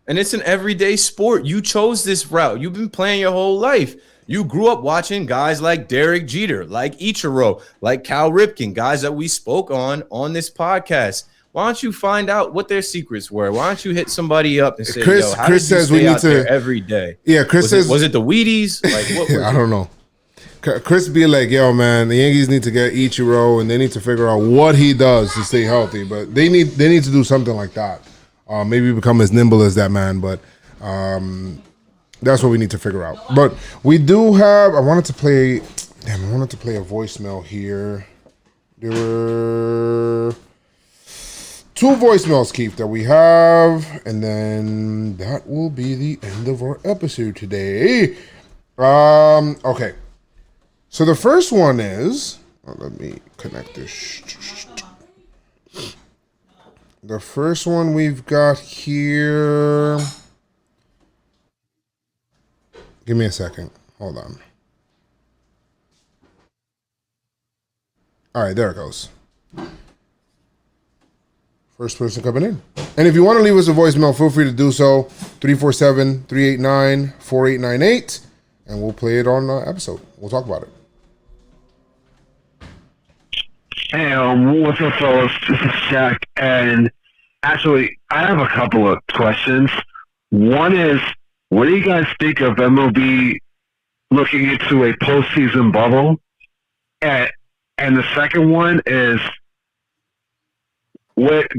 Speaker 3: it's an everyday sport. You chose this route. You've been playing your whole life. You grew up watching guys like Derek Jeter, like Ichiro, like Cal Ripken, guys that we spoke on this podcast. Why don't you find out what their secrets were? Why don't you hit somebody up and say, how Chris says we need to every day?
Speaker 1: Yeah, Chris says,
Speaker 3: was it the Wheaties? Like, what was
Speaker 1: I don't know. Chris be like, yo, man, the Yankees need to get Ichiro and they need to figure out what he does to stay healthy. But they need to do something like that. Maybe become as nimble as that man, but that's what we need to figure out. But we do have. I wanted to play a voicemail here. There were 2 voicemails, Keith, that we have, and then that will be the end of our episode today. Okay. So the first one is. Let me connect this. The first one we've got here. Give me a second. Hold on. All right, there it goes. First person coming in. And if you want to leave us a voicemail, feel free to do so. 347-389-4898. And we'll play it on the episode. We'll talk about it.
Speaker 7: Hey, what's up, fellas? This is Shaq. And actually, I have a couple of questions. One is, what do you guys think of MLB looking into a postseason bubble? And the second one is,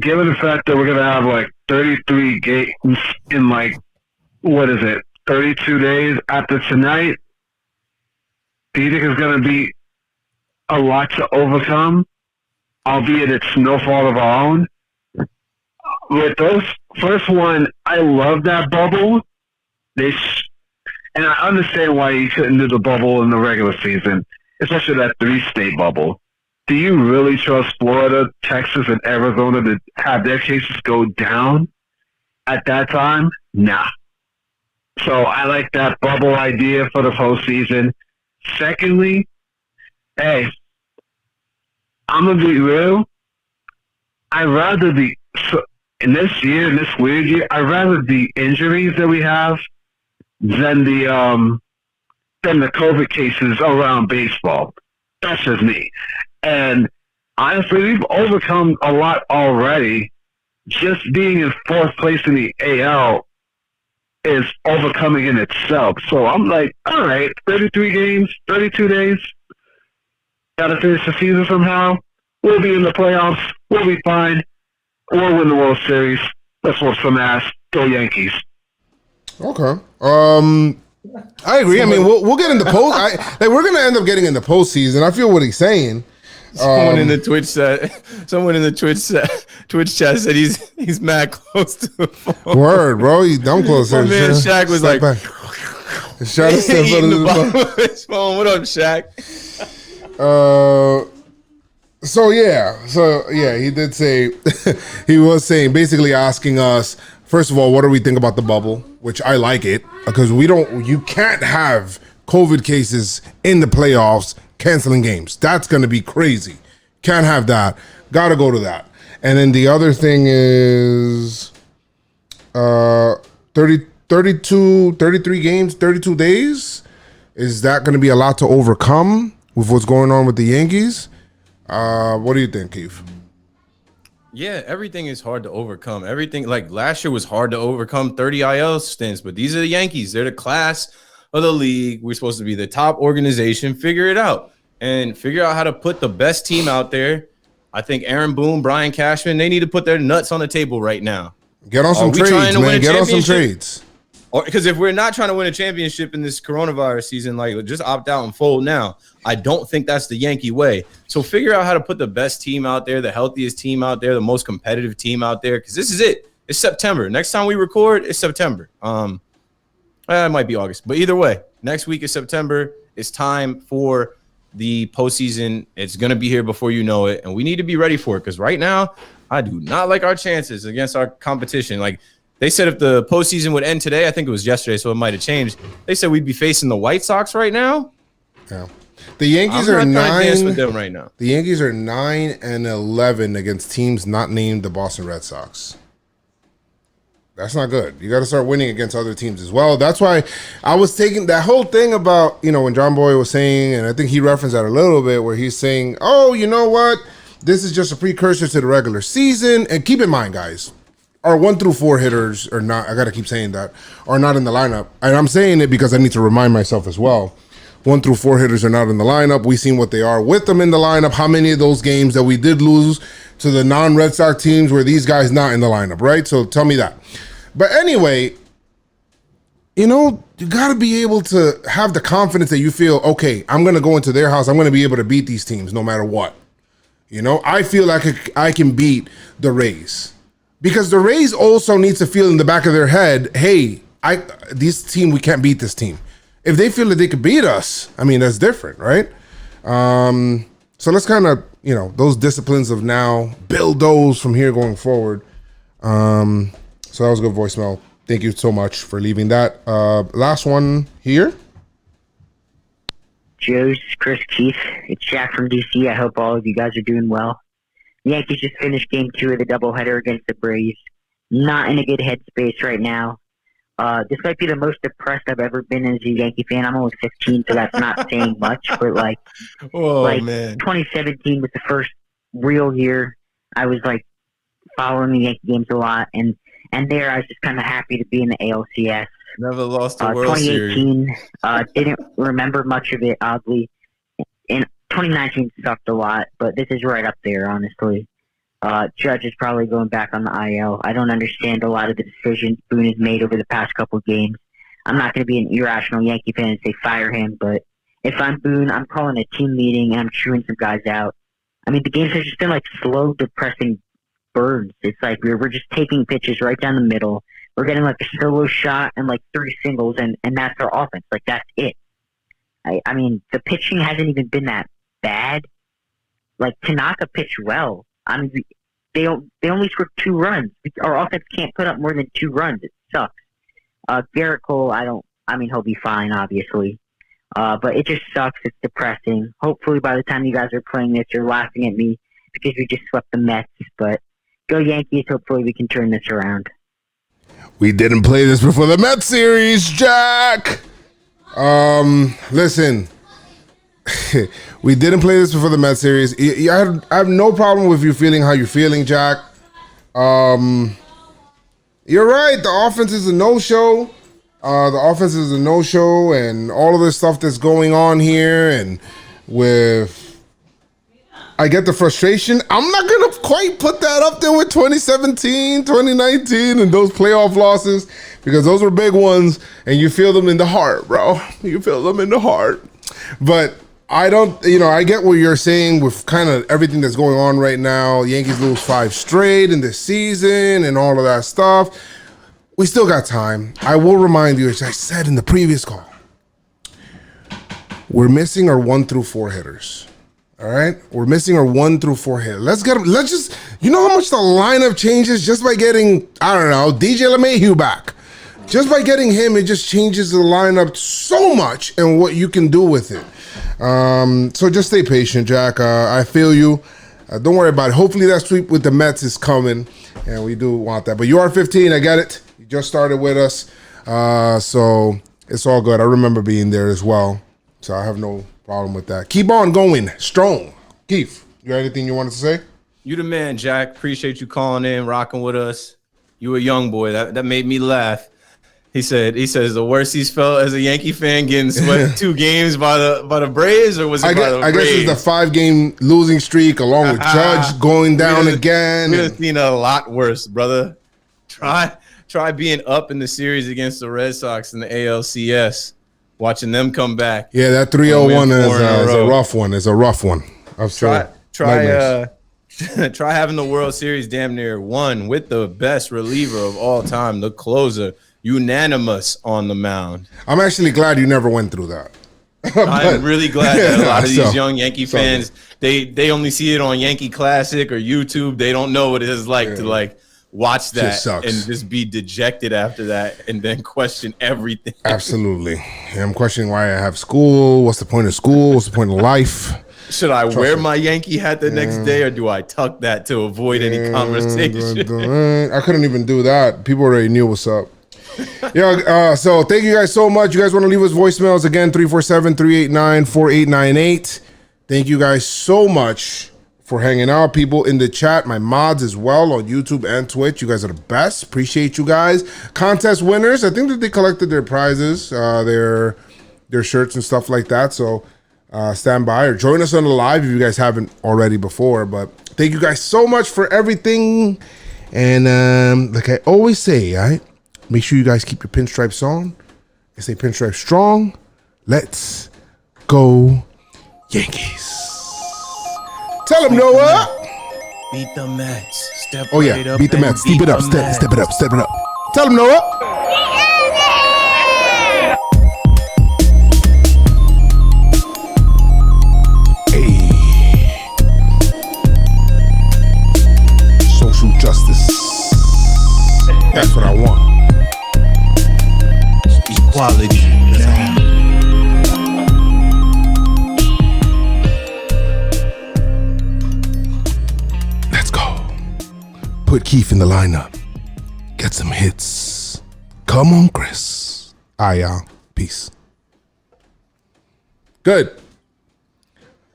Speaker 7: given the fact that we're going to have 33 games in 32 days after tonight, do you think it's going to be a lot to overcome, albeit it's no fault of our own? With those first one, I love that bubble. And I understand why you couldn't do the bubble in the regular season, especially that 3-state bubble. Do you really trust Florida, Texas, and Arizona to have their cases go down at that time? Nah. So I like that bubble idea for the postseason. Secondly, hey, I'm gonna be real. I'd rather in this weird year, I'd rather the injuries that we have than the COVID cases around baseball. That's just me. And honestly, we've overcome a lot already. Just being in fourth place in the AL is overcoming in itself. So I'm like, all right, 33 games, 32 days. Got to finish the season somehow. We'll be in the playoffs. We'll be fine. We'll win the World Series. Let's whoop some ass. Go Yankees.
Speaker 1: Okay. I agree. I mean, we'll get in the post. We're gonna end up getting in the postseason. I feel what he's saying.
Speaker 3: Someone in the Twitch chat said he's mad close to the phone.
Speaker 1: Word, bro. He's dumb close.
Speaker 3: My man Shaq was like,
Speaker 1: Shaq is
Speaker 3: eating the bottom of his phone. What up, Shaq?
Speaker 1: So yeah, he did say he was saying basically asking us, first of all, what do we think about the bubble? Which I like it because you can't have COVID cases in the playoffs canceling games. That's going to be crazy. Can't have that. Got to go to that. And then the other thing is 33 games, 32 days. Is that going to be a lot to overcome with what's going on with the Yankees? What do you think, Keith?
Speaker 3: Yeah, everything is hard to overcome. Everything, like last year was hard to overcome 30 IL stints, but these are the Yankees. They're the class of the league. We're supposed to be the top organization. Figure it out and figure out how to put the best team out there. I think Aaron Boone, Brian Cashman, they need to put their nuts on the table right now.
Speaker 1: Get on some trades, man. Get on some trades.
Speaker 3: Because if we're not trying to win a championship in this coronavirus season, like just opt out and fold now. I don't think that's the Yankee way. So figure out how to put the best team out there, the healthiest team out there, the most competitive team out there. Because this is it. It's September. Next time we record, it's September. It might be August, but either way, next week is September. It's time for the postseason. It's gonna be here before you know it, and we need to be ready for it. Because right now, I do not like our chances against our competition. Like. They said if the postseason would end today, I think it was yesterday, so it might have changed. They said we'd be facing the White Sox right now.
Speaker 1: Yeah, the Yankees
Speaker 3: are
Speaker 1: 9
Speaker 3: with them right now.
Speaker 1: The Yankees are 9-11 against teams not named the Boston Red Sox. That's not good. You got to start winning against other teams as well. That's why I was taking that whole thing about when Jomboy was saying, and I think he referenced that a little bit, where he's saying, "Oh, you know what? This is just a precursor to the regular season." And keep in mind, guys. Our 1 through 4 hitters are not, I got to keep saying that, are not in the lineup. And I'm saying it because I need to remind myself as well. 1 through 4 hitters are not in the lineup. We've seen what they are with them in the lineup. How many of those games that we did lose to the non-Red Sox teams were these guys not in the lineup, right? So tell me that. But anyway, you got to be able to have the confidence that you feel, okay, I'm going to go into their house. I'm going to be able to beat these teams no matter what. I feel like I can beat the Rays. Because the Rays also needs to feel in the back of their head, hey, this team, we can't beat this team. If they feel that they could beat us, I mean, that's different, right? So let's kind of, those disciplines of now, build those from here going forward. So that was a good voicemail. Thank you so much for leaving that. Last one here.
Speaker 8: Joe's, Chris, Keith. It's Jack from DC. I hope all of you guys are doing well. The Yankees just finished Game 2 of the doubleheader against the Braves. Not in a good headspace right now. This might be the most depressed I've ever been as a Yankee fan. I'm only 15, so that's not saying much. But man. 2017 was the first real year I was following the Yankee games a lot, and there I was just kind of happy to be in the ALCS.
Speaker 3: Never lost a World Series.
Speaker 8: 2018, didn't remember much of it, oddly. And 2019 sucked a lot, but this is right up there, honestly. Judge is probably going back on the IL. I don't understand a lot of the decisions Boone has made over the past couple of games. I'm not going to be an irrational Yankee fan and say fire him, but if I'm Boone, I'm calling a team meeting and I'm chewing some guys out. I mean, the games have just been slow, depressing burns. It's we're just taking pitches right down the middle. We're getting a solo shot and 3 singles, and that's our offense. That's it. I mean, the pitching hasn't even been that bad. Tanaka pitched well. I mean, they only scored 2 runs. Our offense can't put up more than 2 runs. It sucks. Garrett Cole, he'll be fine, obviously. But it just sucks. It's depressing. Hopefully by the time you guys are playing this, you're laughing at me because we just swept the Mets. But go Yankees. Hopefully we can turn this around.
Speaker 1: We didn't play this before the Mets series, Jack. Listen. We didn't play this before the Mets series. I have no problem with you feeling how you're feeling, Jack. You're right. The offense is a no-show. And all of this stuff that's going on here, and I get the frustration. I'm not going to quite put that up there with 2017, 2019, and those playoff losses, because those were big ones, and you feel them in the heart, bro. You feel them in the heart. But I don't, I get what you're saying with kind of everything that's going on right now. Yankees lose 5 straight in this season and all of that stuff. We still got time. I will remind you, as I said in the previous call, we're missing our 1 through 4 hitters. All right? We're missing our 1 through 4 hitters. Let's just, you know how much the lineup changes just by getting, I don't know, DJ LeMahieu back. Just by getting him, it just changes the lineup so much and what you can do with it. So just stay patient, Jack. I feel you. Don't worry about it. Hopefully that sweep with the Mets is coming, and we do want that. But you are 15. I get it. You just started with us, so it's all good. I remember being there as well, so I have no problem with that. Keep on going strong. Keith, you got anything you wanted to say?
Speaker 3: You the man, Jack. Appreciate you calling in, rocking with us. You a young boy. That made me laugh. He says the worst he's felt as a Yankee fan getting swept 2 games by the Braves, or was it by the Braves?
Speaker 1: I guess it's the 5-game losing streak along with Judge going down again.
Speaker 3: We've seen a lot worse, brother. Try being up in the series against the Red Sox in the ALCS, watching them come back.
Speaker 1: Yeah, that 3-0-1 is a rough one. It's a rough one.
Speaker 3: Try having the World Series damn near won with the best reliever of all time, the closer, unanimous on the mound.
Speaker 1: I'm actually glad you never went through that.
Speaker 3: I'm really glad that a lot of these young Yankee fans, they only see it on Yankee Classic or YouTube. They don't know what it is like to watch that and just be dejected after that and then question everything.
Speaker 1: Absolutely. I'm questioning why I have school. What's the point of school? What's the point of life?
Speaker 3: Should I wear my Yankee hat the next day, or do I tuck that to avoid any conversation?
Speaker 1: I couldn't even do that. People already knew what's up. So thank you guys so much. You guys want to leave us voicemails again, 347-389-4898. Thank you guys so much for hanging out. People in the chat, my mods as well on YouTube and Twitch. You guys are the best. Appreciate you guys. Contest winners, I think that they collected their prizes, their shirts and stuff like that. So stand by or join us on the live if you guys haven't already before. But thank you guys so much for everything. And like I always say, all right, make sure you guys keep your pinstripes on and stay pinstripe strong. Let's go Yankees. Tell them, Noah.
Speaker 3: Beat the Mets. Step
Speaker 1: right up. Beat the Mets. Step it up. Step it up. Step it up. Tell them, Noah. Hey. Social justice. That's what I want. Equality. Put Keith in the lineup. Get some hits. Come on, Chris. All right, y'all. Peace. Good.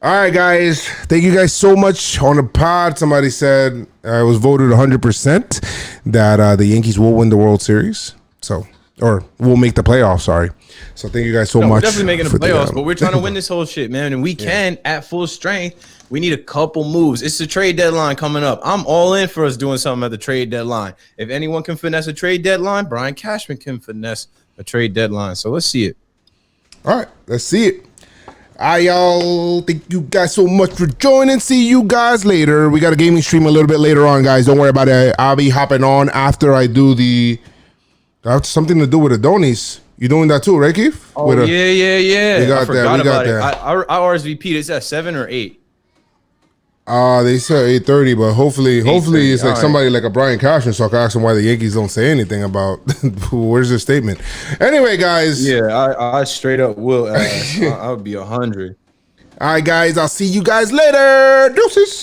Speaker 1: All right, guys. Thank you guys so much. On the pod, somebody said I was voted 100% that the Yankees will win the World Series. Or will make the playoffs, sorry. So thank you guys so much.
Speaker 3: We're definitely making the playoffs, but we're trying to win this whole shit, man. And we can at full strength. We need a couple moves. It's the trade deadline coming up. I'm all in for us doing something at the trade deadline. If anyone can finesse a trade deadline, Brian Cashman can finesse a trade deadline. So let's see it.
Speaker 1: All right, let's see it. All right, y'all. Thank you guys so much for joining. See you guys later. We got a gaming stream a little bit later on, guys. Don't worry about it. I'll be hopping on after I do the... I have something to do with the Donies. You doing that too, right, Keith?
Speaker 3: Oh, yeah.
Speaker 1: We got
Speaker 3: I forgot
Speaker 1: about
Speaker 3: it. I RSVP'd. It's at 7 or 8.
Speaker 1: They said 8:30, but hopefully it's like somebody like a Brian Cashman, so I can ask him why the Yankees don't say anything about where's their statement. Anyway, guys.
Speaker 3: Yeah, I straight up will ask. I would be 100.
Speaker 1: All right, guys. I'll see you guys later. Deuces.